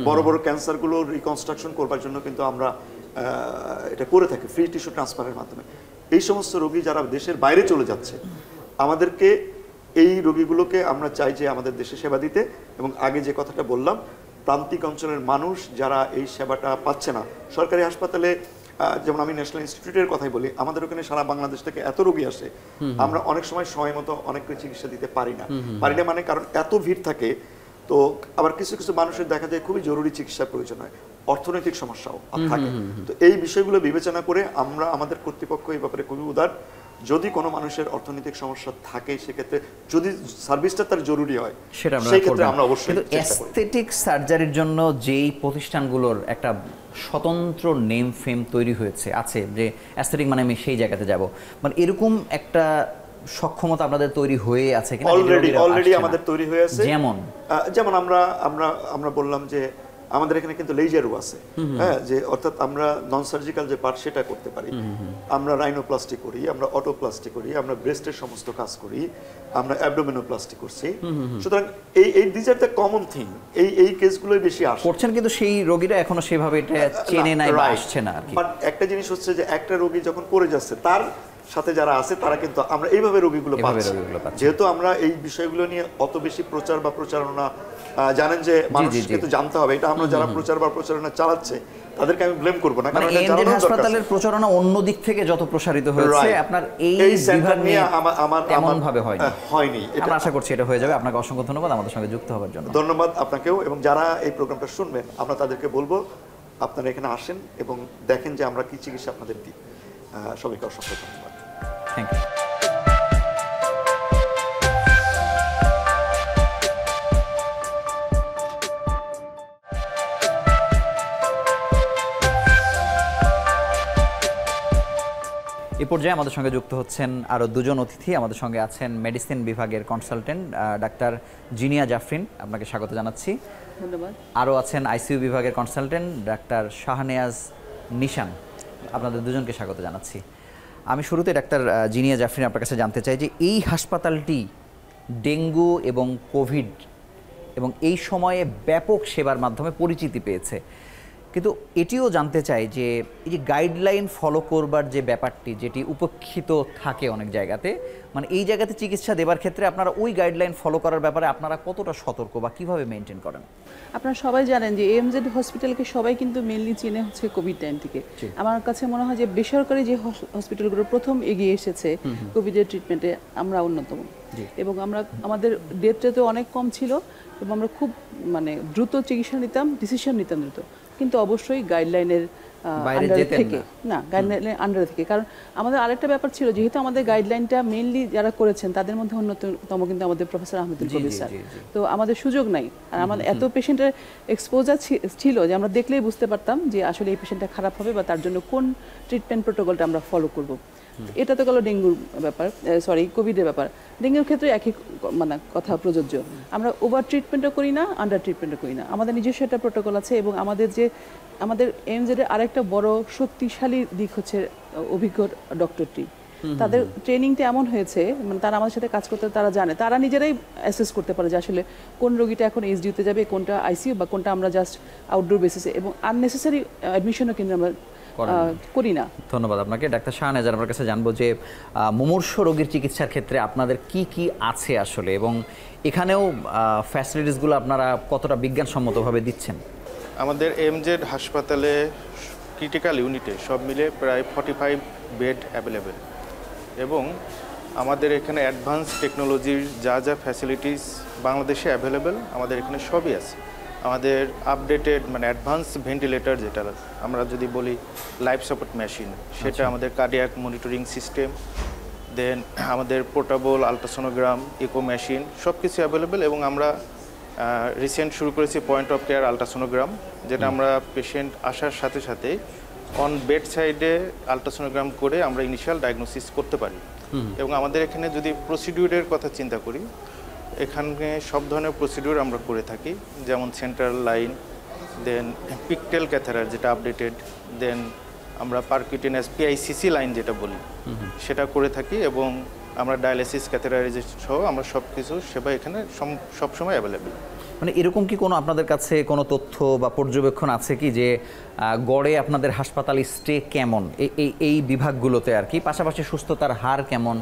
বড় বড় ক্যান্সারগুলো রিকনস্ট্রাকশন করবার জন্য কিন্তু আমরা এটা করে থাকে ফ্রি টিস্যু ট্রান্সফারের মাধ্যমে। এই সমস্ত রোগী যারা দেশের বাইরে চলে যাচ্ছে, আমাদেরকে এই রোগীগুলোকে আমরা চাই যে আমাদের দেশে সেবা দিতে। এবং আগে যে কথাটা বললাম, প্রান্তিক অঞ্চলের মানুষ যারা এই সেবাটা পাচ্ছে না, সরকারি হাসপাতালে যেমন আমি ন্যাশনাল ইনস্টিটিউটের কথাই বলি, আমাদের ওখানে সারা বাংলাদেশ থেকে এত রোগী আসে, আমরা অনেক সময় মতো অনেক চিকিৎসা দিতে পারি না মানে কারণ এত ভিড় থাকে। তো আবার কিছু কিছু মানুষের দেখা যায় খুবই জরুরি চিকিৎসার প্রয়োজন হয়, অর্থনৈতিক সমস্যাও থাকে। তো এই বিষয়গুলো বিবেচনা করে আমরা আমাদের কর্তৃপক্ষ এই ব্যাপারে খুবই উদার। যদি কোনো মানুষের অর্থনৈতিক সমস্যা থাকে, সেক্ষেত্রে যদি সার্ভিসটা তার জরুরি হয়, সেই ক্ষেত্রে আমরা অবশ্যই চেষ্টা করি। অ্যাস্থেটিক সার্জারির জন্য যেই প্রতিষ্ঠানগুলোর একটা স্বতন্ত্র নেম ফেম তৈরি হয়েছে আছে, যে অ্যাস্থেটিক মানে আমি সেই জায়গাতে যাব, মানে এরকম একটা সক্ষমতা আপনাদের তৈরি হয়ে আছে কিনা? অলরেডি আমাদের তৈরি হয়ে আছে। যেমন আমরা বললাম যে আমাদের এখানে কিন্তু লেজারও আছে, হ্যাঁ, যে অর্থাৎ আমরা নন সার্জিক্যাল যে পার্ট সেটা করতে পারি। আমরা রাইনোপ্লাস্টি করি, আমরা অটোপ্লাস্টি করি, আমরা ব্রেস্টের সমস্ত কাজ করি, আমরা অ্যাবডোমিনোপ্লাস্টি করছি। সুতরাং এই this are the common thing, এই কেসগুলোই বেশি আসে করছেন, কিন্তু সেই রোগীরা এখনো সেভাবে এটা চেনে নাই বা আসছে না। বাট একটা জিনিস হচ্ছে যে একটা রোগী যখন করে যাচ্ছে, তার সাথে যারা আছে তারা কিন্তু আমরা এইভাবে রোগীগুলো পাচ্ছি। যেহেতু আমরা এই বিষয়গুলো নিয়ে অত বেশি প্রচার বা প্রচারণা, জানেন যে মানুষ কিন্তু জানতে হবে, এটা আমরা যারা প্রচার বা প্রচারণা চালাচ্ছে তাদেরকে আমি ব্লেম করব না, কারণ এটা জানানো দরকার। হাসপাতালের প্রচারণা অন্য দিক থেকে যত প্রসারিত হয়েছে, আপনার এই সেন্টার নিয়ে আমার এমন ভাবে হয়নি। আমরা আশা করছি এটা হয়ে যাবে। আপনাকে অসংখ্য ধন্যবাদ আমাদের সঙ্গে যুক্ত হওয়ার জন্য। ধন্যবাদ আপনাকেও, এবং যারা এই প্রোগ্রামটা শুনবেন আমরা তাদেরকে বলবো আপনারা এখানে আসেন এবং দেখেন যে আমরা কি চিকিৎসা আপনাদের দিই। সবাইকে অসংখ্য ধন্যবাদ। Thank you. এই পর্যায়ে আমাদের সঙ্গে যুক্ত হচ্ছেন আরও দুজন অতিথি। আমাদের সঙ্গে আছেন মেডিসিন বিভাগের কনসালটেন্ট ডাক্তার জিনিয়া জাফরিন, আপনাকে স্বাগত জানাচ্ছি। ধন্যবাদ। আরও আছেন আইসিইউ বিভাগের কনসালটেন্ট ডাক্তার শাহনেয়াজ নিশান, আপনাদের দুজনকে স্বাগত জানাচ্ছি। আমি শুরুতে ডাক্তার জিনিয়া জাফরিন আপনার কাছে জানতে চাই যে এই হাসপাতালটি ডেঙ্গু এবং কোভিড এবং এই সময়ে ব্যাপক সেবার মাধ্যমে পরিচিতি পেয়েছে, কিন্তু এটিও জানতে চাই যে এই যে গাইডলাইন ফলো করবার যে ব্যাপারটি, যেটি উপেক্ষিত থাকে অনেক জায়গাতে, মানে এই জায়গাতে চিকিৎসা দেবার ক্ষেত্রে আপনারা ওই গাইডলাইন ফলো করার ব্যাপারে আপনারা কতটা সতর্ক বা কিভাবে মেনটেন করেন? আপনারা সবাই জানেন যে এমজেড হসপিটালকে সবাই কিন্তু মেনলি চিনে হচ্ছে কোভিড টাইম থেকে। আমার কাছে মনে হয় যে বেসরকারি যে হসপিটালগুলো প্রথম এগিয়ে এসেছে কোভিডের ট্রিটমেন্টে, আমরা অন্যতম। এবং আমাদের ডেথ রেটও অনেক কম ছিল এবং আমরা খুব দ্রুত চিকিৎসা নিতাম, ডিসিশন নিতাম দ্রুত, কিন্তু অবশ্যই গাইডলাইনের আন্ডারে থেকে না, গাইডলাইনের আন্ডারে থেকে। কারণ আমাদের আরেকটা ব্যাপার ছিল, যেহেতু আমাদের গাইডলাইনটা মেইনলি যারা করেছেন তাদের মধ্যে অন্যতম কিন্তু আমাদের প্রফেসর আহমেদুল কবির স্যার, তো আমাদের সুযোগ নাই। আর আমাদের এত পেশেন্টের এক্সপোজার ছিল যে আমরা দেখলেই বুঝতে পারতাম যে আসলে এই পেশেন্টটা খারাপ হবে বা তার জন্য কোন ট্রিটমেন্ট প্রোটোকলটা আমরা ফলো করব। এটা তো গেল ডেঙ্গুর ব্যাপার, কোভিডের ব্যাপার। ডেঙ্গুর ক্ষেত্রে একই কথা প্রযোজ্য। আমরা ওভার ট্রিটমেন্টও করি না, আন্ডার ট্রিটমেন্টও করি না। আমাদের নিজস্ব একটা প্রোটোকল আছে এবং আমাদের এমজেডের আরেকটা বড় শক্তিশালী দিক হচ্ছে অভিজ্ঞ ডক্টর টিম। তাদের ট্রেনিংটা এমন হয়েছে, তারা আমাদের সাথে কাজ করতে তারা জানে, তারা নিজেরাই অ্যাসেস করতে পারে যে আসলে কোন রোগীটা এখন এইচডিইউতে যাবে, কোনটা আইসিইউ বা কোনটা আমরা জাস্ট আউটডোর বেসিসে, এবং আননেসেসারি অ্যাডমিশনও কিন্তু আমরা করি না। ধন্যবাদ আপনাকে। ডাক্তার শাহনেয়াজ, আপনার কাছে জানবো যে মুমূর্ষ রোগীর চিকিৎসার ক্ষেত্রে আপনাদের কি কি আছে আসলে, এবং এখানেও ফ্যাসিলিটিসগুলো আপনারা কতটা বিজ্ঞানসম্মতভাবে দিচ্ছেন? আমাদের এমজেড হাসপাতালে ক্রিটিক্যাল ইউনিটে সব মিলে প্রায় 45 বেড অ্যাভেলেবেল, এবং আমাদের এখানে অ্যাডভান্স টেকনোলজির যা যা ফ্যাসিলিটিস বাংলাদেশে অ্যাভেলেবেল আমাদের এখানে সবই আছে। আমাদের আপডেটেড অ্যাডভান্স ভেন্টিলেটর, যেটা আমরা যদি বলি লাইফ সাপোর্ট মেশিন, সেটা আমাদের কার্ডিয়াক মনিটরিং সিস্টেম, দেন আমাদের পোর্টেবল আলট্রাসোনোগ্রাম, ইকো মেশিন, সব কিছু অ্যাভেলেবেল। এবং আমরা রিসেন্ট শুরু করেছি পয়েন্ট অফ কেয়ার আলট্রাসোনোগ্রাম, যেটা আমরা পেশেন্ট আসার সাথে সাথে অন বেড সাইডে আলট্রাসোনোগ্রাম করে আমরা ইনিশিয়াল ডায়াগনোসিস করতে পারি। এবং আমাদের এখানে যদি প্রসিডিউরের কথা চিন্তা করি, এখানে সব ধরনের প্রসিডিউর আমরা করে থাকি, যেমন সেন্ট্রাল লাইন, দেন পিকটেল ক্যাথেটার যেটা আপডেটেড, দেন আমরা পারকিউটেনাস পিআইসিসি লাইন যেটা বলি সেটা করে থাকি, এবং আমরা ডায়ালিসিস ক্যাথেটারাইজেশন সহ আমরা সব কিছু সেবা এখানে সবসময় অ্যাভেলেবেল। মানে এরকম কি কোনো আপনাদের কাছে কোনো তথ্য বা পর্যবেক্ষণ আছে কি যে গড়ে আপনাদের হাসপাতাল স্টে কেমন এই বিভাগগুলোতে আর কি, পাশাপাশি সুস্থতার হার কেমন?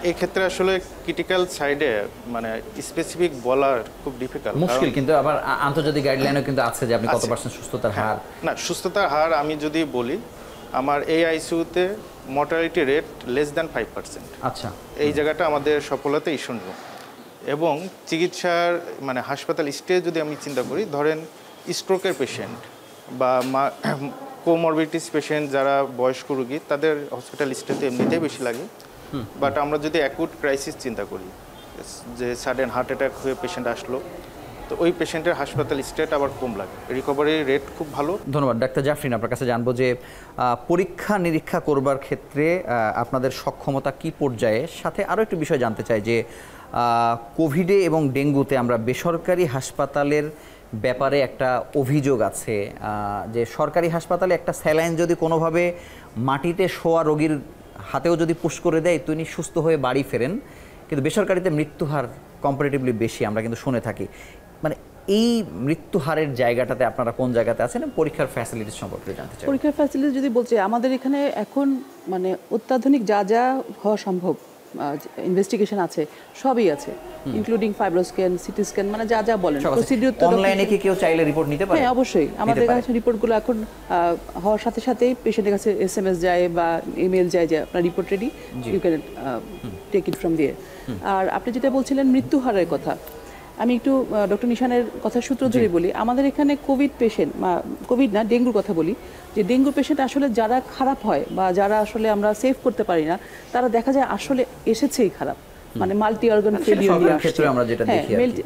এই ক্ষেত্রে আসলে ক্রিটিক্যাল সাইডে মানে স্পেসিফিক বলার খুব ডিফিকাল্ট, মুশকিল, কিন্তু আবার আন্তর্জাতিক গাইডলাইনও কিন্তু আছে যে আপনি কত পার্সেন্ট সুস্থতার হার। না, সুস্থতার হার আমি যদি বলি, আমার এই আইসিইউতে মর্টালিটি রেট লেস দ্যান 5%। আচ্ছা, এই জায়গাটা আমাদের সফলতা ঈর্ষণীয়। এবং চিকিৎসার মানে হাসপাতাল স্টে যদি আমি চিন্তা করি, ধরেন স্ট্রোকের পেশেন্ট বা কোমরবিডিটিস পেশেন্ট যারা বয়স্ক রোগী, তাদের হসপিটাল স্টেতে এমনিতেই বেশি লাগে। বাট আমরা যদি অ্যাকুট ক্রাইসিস চিন্তা করি, যে সাডেন হার্ট অ্যাটাক হয়ে পেশেন্ট আসলো, তো ওই পেশেন্টের হাসপাতাল স্টেট আবার কম লাগে, রিকভারি রেট খুব ভালো। ধন্যবাদ ডাক্তার জাফরিন। আপনার কাছে জানবো যে পরীক্ষা নিরীক্ষা করবার ক্ষেত্রে আপনাদের সক্ষমতা কি পর্যায়ে, সাথে আরও একটু বিষয় জানতে চাই যে কোভিডে এবং ডেঙ্গুতে আমরা বেসরকারি হাসপাতালের ব্যাপারে একটা অভিযোগ আছে যে সরকারি হাসপাতালে একটা স্যালাইন যদি কোনোভাবে মাটিতে শোয়া রোগীর হাতেও যদি পুশ করে দেয় তিনি সুস্থ হয়ে বাড়ি ফেরেন, কিন্তু বেসরকারিতে মৃত্যু হার কম্পারেটিভলি বেশি আমরা কিন্তু শুনে থাকি। মানে এই মৃত্যু হারের জায়গাটাতে আপনারা কোন জায়গাতে আছেন? পরীক্ষার ফ্যাসিলিটিস সম্পর্কে জানতে চাই। পরীক্ষার ফ্যাসিলিটি যদি বলছি, আমাদের এখানে এখন মানে অত্যাধুনিক যা যা হওয়া সম্ভব ইনভেস্টিগেশন আছে সবই আছে, ইনক্লুডিং ফাইব্রোস্ক্যান, সিটি স্ক্যান, মানে যা যা বলেন প্রসিডিউর। তো অনলাইনে কি কেউ চাইলে রিপোর্ট নিতে পারে? হ্যাঁ, অবশ্যই। আমাদের কাছে রিপোর্টগুলো এখন হওয়ার সাথে সাথেই পেশেন্টের কাছে SMS যায় বা ইমেল যায় যে আপনার report ready, you can take it from there. আর আপনি যেটা বলছিলেন মৃত্যু হারের কথা, আমি একটু ডক্টর নিশানের কথা সূত্র ধরে বলি। আমাদের এখানে কোভিড পেশেন্ট, কোভিড না ডেঙ্গুর কথা বলি, যে ডেঙ্গু পেশেন্ট আসলে যারা খারাপ হয় বা যারা আসলে আমরা সেভ করতে পারি না, তারা দেখা যায় আসলে এসেছেই খারাপ, মানে মাল্টি অর্গান ফেলিউর নিয়ে আসছে।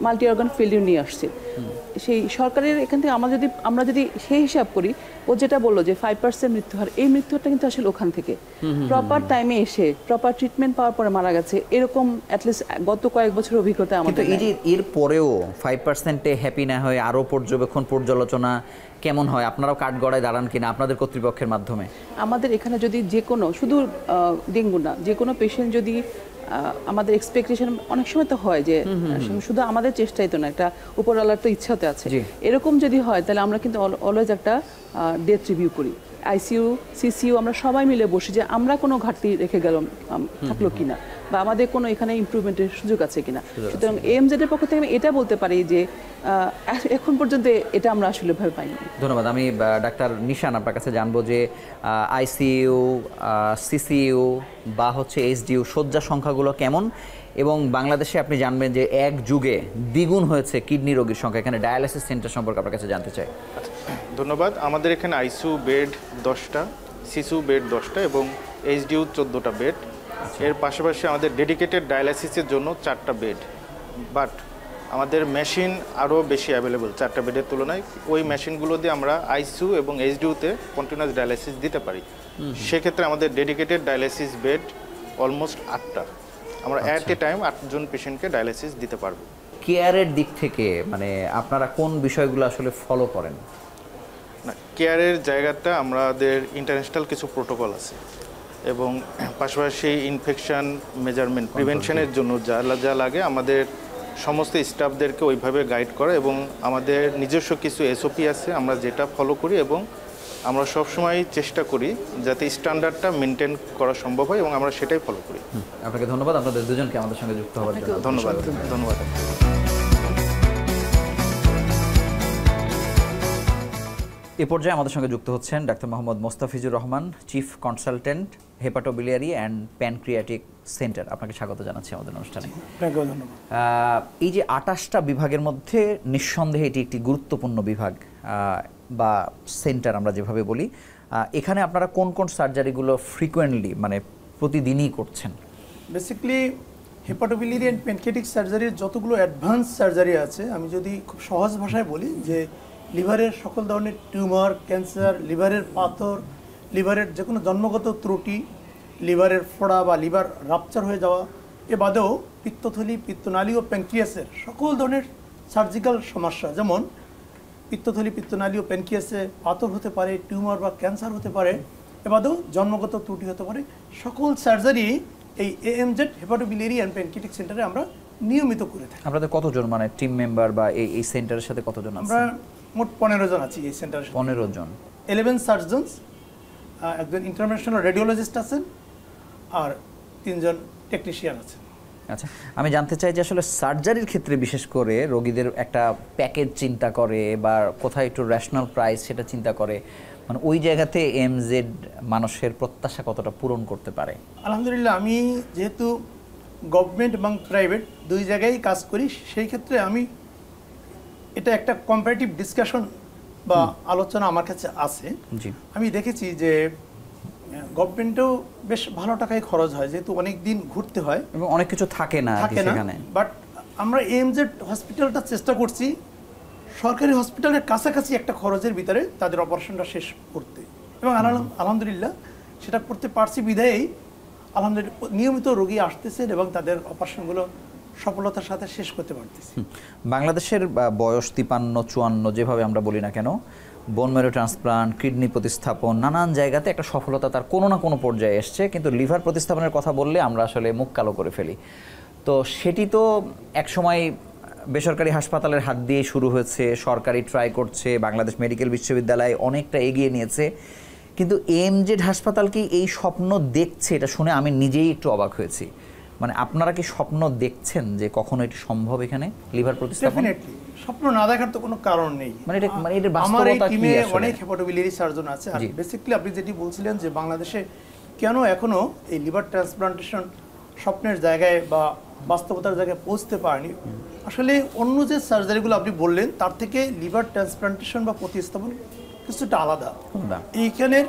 মাল্টি অর্গান ফেলিউর নিয়ে আসছে। সেই সরকারের এখান থেকে আমরা যদি সেই হিসাব করি, ও যেটা বললো যে 5% মৃত্যুহার, এই মৃত্যুহারটা কিন্তু আসলে ওখান থেকে প্রপার টাইমে এসে প্রপার ট্রিটমেন্ট পাওয়ার পরে মারা গেছে, এরকম অ্যাটলিস্ট গত কয়েক বছরের অভিজ্ঞতা আমাদের। এই যে এর পরেও 5%-এ হ্যাপি না হয়ে আরও পর্যবেক্ষণ পর্যালোচনা কেমন হয়? আপনারাও কাঠগড়ায় দাঁড়ান কিনা আপনাদের কর্তৃপক্ষের মাধ্যমে? আমাদের এখানে যদি যে কোনো, শুধু ডেঙ্গু না, যে কোনো পেশেন্ট যদি আমাদের এক্সপেকটেশন অনেক সময় তো হয় যে শুধু আমাদের চেষ্টাই তো না, একটা উপরওয়ালার তো ইচ্ছাতে আছে, এরকম যদি হয় তাহলে আমরা কিন্তু অলওয়েজ একটা ডেথ রিভিউ করি। আইসিইউ, সিসিইউ আমরা সবাই মিলে বসি যে আমরা কোনো ঘাটতি রেখে থাকলো কিনা, বা আমাদের কোনো এখানে ইমপ্রুভমেন্টের সুযোগ আছে কিনা। সুতরাং এএমজেড এর পক্ষ থেকে আমি এটা বলতে পারি যে এখন পর্যন্ত এটা আমরা আসলে ভয় পাইনি। ধন্যবাদ। আমি ডাক্তার নিশান আপনার কাছে জানবো যে আইসিইউ, সিসিইউ বা এইচডিইউ শয্যা সংখ্যাগুলো কেমন, এবং বাংলাদেশে আপনি জানবেন যে এক যুগে দ্বিগুণ হয়েছে কিডনি রোগীর সংখ্যা, এখানে ডায়ালাইসিস সেন্টার সম্পর্কে আপনার কাছে জানতে চাই। ধন্যবাদ। আমাদের এখানে আইসিইউ বেড 10টা, সিসিইউ বেড 10টা এবং এইচডিইউ 14টা বেড। এর পাশাপাশি আমাদের ডেডিকেটেড ডায়ালাইসিসের জন্য 4টা বেড, বাট আমাদের মেশিন আরও বেশি অ্যাভেলেবল 4টা বেডের তুলনায়। ওই মেশিনগুলো দিয়ে আমরা আইসিইউ এবং এইচডিইউতে কন্টিনিউয়াস ডায়ালাইসিস দিতে পারি। সেক্ষেত্রে আমাদের ডেডিকেটেড ডায়ালাইসিস বেড অলমোস্ট 8টা, আমরা অ্যাট এ টাইম 8 জন পেশেন্টকে ডায়ালাইসিস দিতে পারবো। কেয়ারের দিক থেকে মানে আপনারা কোন বিষয়গুলো আসলে ফলো করেন? না, কেয়ারের জায়গাটা আমাদের ইন্টারন্যাশনাল কিছু প্রোটোকল আছে, এবং পাশাপাশি ইনফেকশন মেজারমেন্ট প্রিভেনশনের জন্য যা লাগে আমাদের সমস্ত স্টাফদেরকে ওইভাবে গাইড করা, এবং আমাদের নিজস্ব কিছু এসওপি আছে আমরা যেটা ফলো করি, এবং আমরা সবসময় চেষ্টা করি যাতে স্ট্যান্ডার্ডটা মেনটেন করা সম্ভব হয়, এবং আমরা সেটাই ফলো করি। আপনাকে ধন্যবাদ, আপনাদের দুজনকে আমাদের সঙ্গে যুক্ত হওয়ার জন্য ধন্যবাদ। ধন্যবাদ। এ পর্যায়ে আমাদের সঙ্গে যুক্ত হচ্ছেন doctor Mohammad Mostafizur Rahman, chief consultant, hepatobiliary and pancreatic centre. আপনাকে স্বাগত জানাচ্ছি আমাদের অনুষ্ঠানে। এই যে 28টা বিভাগের মধ্যে নিঃসন্দেহে এটি একটি গুরুত্বপূর্ণ বিভাগ বা সেন্টার আমরা যেভাবে বলি, এখানে আপনারা কোন কোন সার্জারিগুলো ফ্রিকোয়েন্টলি মানে প্রতিদিনই করছেন? বেসিক্যালি হেপাটোবিলিয়ারি অ্যান্ড প্যানক্রিয়াটিক সার্জারির যতগুলো অ্যাডভান্স সার্জারি আছে, আমি যদি খুব সহজ ভাষায় বলি যে লিভারের সকল ধরনের টিউমার, ক্যান্সার, লিভারের পাথর, লিভারের যে কোনো জন্মগত ত্রুটি, লিভারের ফোড়া বা লিভার রাপচার হয়ে যাওয়া, এ বাদেও পিত্তথলি, পিত্তনালী ও প্যানক্রিয়াসের সকল ধরনের সার্জিক্যাল সমস্যা, যেমন পিত্তথলি, পিত্তনালী ও প্যানক্রিয়াসে পাথর হতে পারে, টিউমার বা ক্যান্সার হতে পারে, এ বাদেও জন্মগত ত্রুটি হতে পারে, সকল সার্জারি এই এএমজেড হেপাটোবিলিয়ারি অ্যান্ড প্যানক্রিয়াটিক সেন্টারে আমরা নিয়মিত করে থাকি। আপনাদের কতজন মানে টিম মেম্বার বা এই সেন্টারের সাথে কতজন আমরা আছেন? মোট 15 জন আছি এই সেন্টারে। 15 জন। 11 সার্জনস, একজন ইন্টারন্যাশনাল রেডিওলজিস্ট আছেন, আর 3 জন টেকনিশিয়ান আছেন। আচ্ছা, আমি জানতে চাই যে আসলে সার্জারির ক্ষেত্রে বিশেষ করে রোগীদের একটা প্যাকেজ চিন্তা করে বা কোথায় একটু রেশনাল প্রাইস সেটা চিন্তা করে, মানে ওই জায়গাতে এমজেড মানুষের প্রত্যাশা কতটা পূরণ করতে পারে? আলহামদুলিল্লাহ, আমি যেহেতু গভর্নমেন্ট এবং প্রাইভেট দুই জায়গায় কাজ করি, সেই ক্ষেত্রে আমি এটা একটা কম্পারেটিভ ডিসকাশন বা আলোচনা আমার কাছে আছে। জি। আমি দেখেছি যে গভর্নমেন্টেও বেশ ভালো টাকায় খরচ হয়, যেহেতু অনেক দিন ঘুরতে হয় এবং অনেক কিছু থাকে না সেখানে। বাট আমরা এমজেড হসপিটালটা চেষ্টা করছি সরকারি হসপিটালের কাছাকাছি একটা খরচের ভিতরে তাদের অপারেশনটা শেষ করতে, এবং আলহামদুলিল্লাহ সেটা করতে পারছি বিধায়েই আলহামদুলিল্লাহ নিয়মিত রোগী আসতেছেন এবং তাদের অপারেশনগুলো সফলতার সাথে শেষ করতে পারতেছি। বাংলাদেশের বয়স 53-54 যেভাবে আমরা বলি না কেন, বোন ম্যারো ট্রান্সপ্লান্ট, কিডনি প্রতিস্থাপন, নানান জায়গাতে একটা সফলতা তার কোনো না কোনো পর্যায়ে এসছে, কিন্তু লিভার প্রতিস্থাপনের কথা বললে আমরা আসলে মুখ কালো করে ফেলি। তো সেটি তো একসময় বেসরকারি হাসপাতালের হাত দিয়ে শুরু হয়েছে, সরকারি ট্রাই করছে, বাংলাদেশ মেডিকেল বিশ্ববিদ্যালয় অনেকটা এগিয়ে নিয়েছে, কিন্তু এমজেড হাসপাতাল কি এই স্বপ্ন দেখছে? এটা শুনে আমি নিজেই একটু অবাক হয়েছি। মানে আপনারা কি স্বপ্ন দেখছেন যে কখনো এটি সম্ভব এখানে লিভার প্রতিস্থাপন? ডেফিনেটলি স্বপ্ন না দেখার তো কোনো কারণ নেই। মানে এটা আমার এই বাস্তবতা কি টিমে আসলে? অনেক হেপাটোবিলিয়ারি সার্জন আছে, আর বেসিক্যালি আপনি যেটি বলছিলেন যে বাংলাদেশে কেন এখনো এই লিভার ট্রান্সপ্লান্টেশন স্বপ্নের জায়গায় বা বাস্তবতার জায়গায় পৌঁছতে পারেনি, আসলে অন্য যে সার্জারিগুলো আপনি বললেন তার থেকে লিভার ট্রান্সপ্লান্টেশন বা প্রতিস্থাপন কিছুটা আলাদা। এইখানের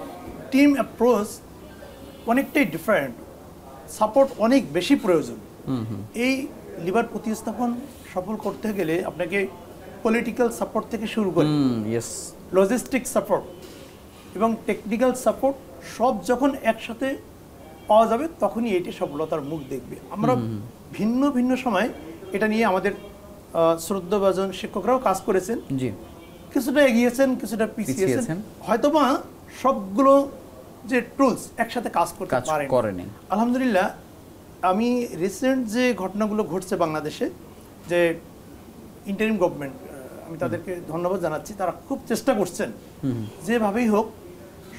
টিম অ্যাপ্রোচ অনেকটাই ডিফারেন্ট, সাপোর্ট অনেক বেশি প্রয়োজন। এই লিভার প্রতিস্থাপন সফল করতে গেলে আপনাকে পলিটিক্যাল সাপোর্ট থেকে শুরু করে লজিস্টিক সাপোর্ট এবং টেকনিক্যাল সাপোর্ট সব যখন একসাথে পাওয়া যাবে তখনই এটি সফলতার মুখ দেখবে। আমরা ভিন্ন ভিন্ন সময় এটা নিয়ে আমাদের শ্রদ্ধাভাজন শিক্ষকরাও কাজ করেছেন, কিছুটা এগিয়েছেন, কিছুটা পিছিয়েছেন, হয়তোবা সবগুলো যে টুলস একসাথে কাজ করতে পারেনি। আলহামদুলিল্লাহ, আমি রিসেন্ট যে ঘটনাগুলো ঘটছে বাংলাদেশে, যে ইন্টারিম গভর্নমেন্ট, আমি তাদেরকে ধন্যবাদ জানাচ্ছি, তারা খুব চেষ্টা করছেন যেভাবেই হোক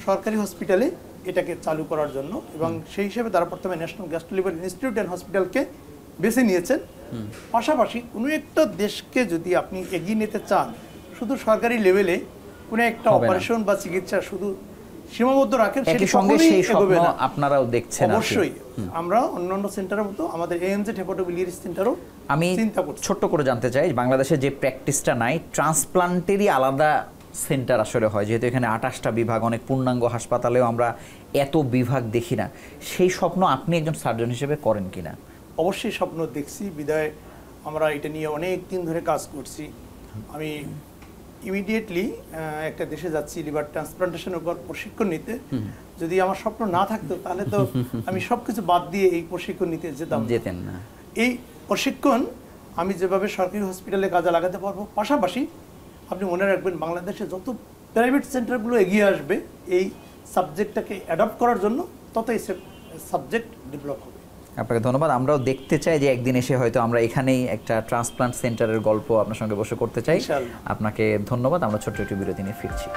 সরকারি হসপিটালে এটাকে চালু করার জন্য, এবং সেই হিসেবে তারা প্রথমে national gastro liver institute and হসপিটালকে বেছে নিয়েছেন। পাশাপাশি কোনো একটা দেশকে যদি আপনি এগিয়ে নিতে চান, শুধু সরকারি লেভেলে কোনো একটা অপারেশন বা চিকিৎসা শুধু সীমাবদ্ধ রাখেন, আপনারাও দেখছেন। অবশ্যই আমরা অন্যান্য সেন্টারের মতো আমাদের এএমজেড হেপাটোবিলিয়ারি সেন্টারও আমি ছোট্ট করে জানতে চাই, বাংলাদেশে যে প্র্যাকটিসটা নাই, ট্রান্সপ্লান্টেরই আলাদা সেন্টার আসলে হয়, যেহেতু এখানে 28টা বিভাগ, অনেক পূর্ণাঙ্গ হাসপাতালেও আমরা এত বিভাগ দেখি না, সেই স্বপ্ন আপনি একজন সার্জন হিসেবে করেন কিনা? অবশ্যই স্বপ্ন দেখছি, বিদায় আমরা এটা নিয়ে অনেক দিন ধরে কাজ করছি। আমি ইমিডিয়েটলি একটা দেশে যাচ্ছি লিভার ট্রান্সপ্লান্টেশনের উপর প্রশিক্ষণ নিতে। যদি আমার স্বপ্ন না থাকতো তাহলে তো আমি সবকিছু বাদ দিয়ে এই প্রশিক্ষণ নিতে যেতেন না। এই প্রশিক্ষণ আমি যেভাবে সরকারি হসপিটালে কাজে লাগাতে পারবো, পাশাপাশি আপনি মনে রাখবেন বাংলাদেশে যত প্রাইভেট সেন্টারগুলো এগিয়ে আসবে এই সাবজেক্টটাকে অ্যাডপ্ট করার জন্য, তত এই সাবজেক্ট ডেভেলপ হবে। আপনাকে ধন্যবাদ। আমরাও দেখতে চাই যে একদিন এসে হয়তো আমরা এখানেই একটা ট্রান্সপ্লান্ট সেন্টারের গল্প আপনার সঙ্গে বসে করতে চাই। আপনাকে ধন্যবাদ। আমরা ছোট্ট একটু বিরতি নিয়ে ফিরছি।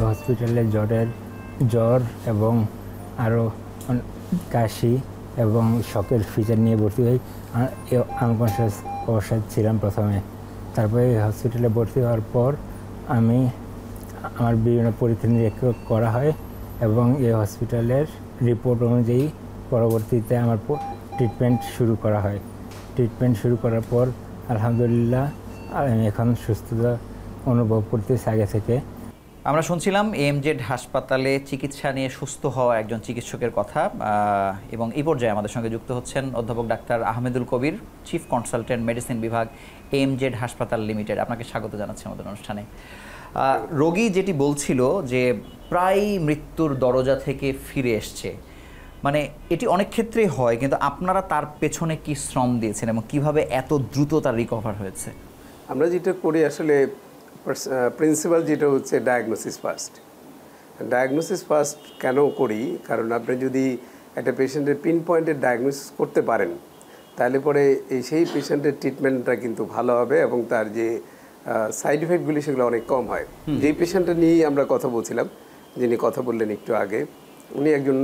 হসপিটালে জ্বর এবং আরও কাশি এবং শকের ফিচার নিয়ে ভর্তি হই। আনকনশিয়াস অবস্থায় ছিলাম প্রথমে। তারপরে হসপিটালে ভর্তি হওয়ার পর আমার বিভিন্ন পরীক্ষা নিরীক্ষা করা হয় এবং এই হসপিটালের রিপোর্ট অনুযায়ী পরবর্তীতে আমার ট্রিটমেন্ট শুরু করা হয়। ট্রিটমেন্ট শুরু করার পর আলহামদুলিল্লাহ আমি এখন সুস্থতা অনুভব করতেছি আগে থেকে। আমরা শুনছিলাম এমজেড হাসপাতালে চিকিৎসা নিয়ে সুস্থ হওয়া একজন চিকিৎসকের কথা, এবং এই পর্যায়ে আমাদের সঙ্গে যুক্ত হচ্ছেন অধ্যাপক ডাক্তার আহমেদুল কবির, চিফ কনসালটেন্ট মেডিসিন বিভাগ, এমজেড হাসপাতাল লিমিটেড। আপনাকে স্বাগত জানাচ্ছি আমাদের অনুষ্ঠানে। রোগী যেটি বলছিল যে প্রায় মৃত্যুর দরজা থেকে ফিরে এসছে, মানে এটি অনেক ক্ষেত্রেই হয়, কিন্তু আপনারা তার পেছনে কি শ্রম দিয়েছেন এবং কিভাবে এত দ্রুত তার রিকভার হয়েছে? আমরা যেটা করি আসলে প্রিন্সিপাল যেটা হচ্ছে ডায়াগনোসিস ফার্স্ট। ডায়াগনোসিস ফার্স্ট কেন করি, কারণ আপনি যদি একটা পেশেন্টের পিন পয়েন্টের ডায়াগনোসিস করতে পারেন তাহলে পরে সেই পেশেন্টের ট্রিটমেন্টটা কিন্তু ভালো হবে এবং তার যে সাইড ইফেক্টগুলি সেগুলো অনেক কম হয়। যেই পেশেন্টটা নিয়েই আমরা কথা বলছিলাম, যিনি কথা বললেন একটু আগে, উনি একজন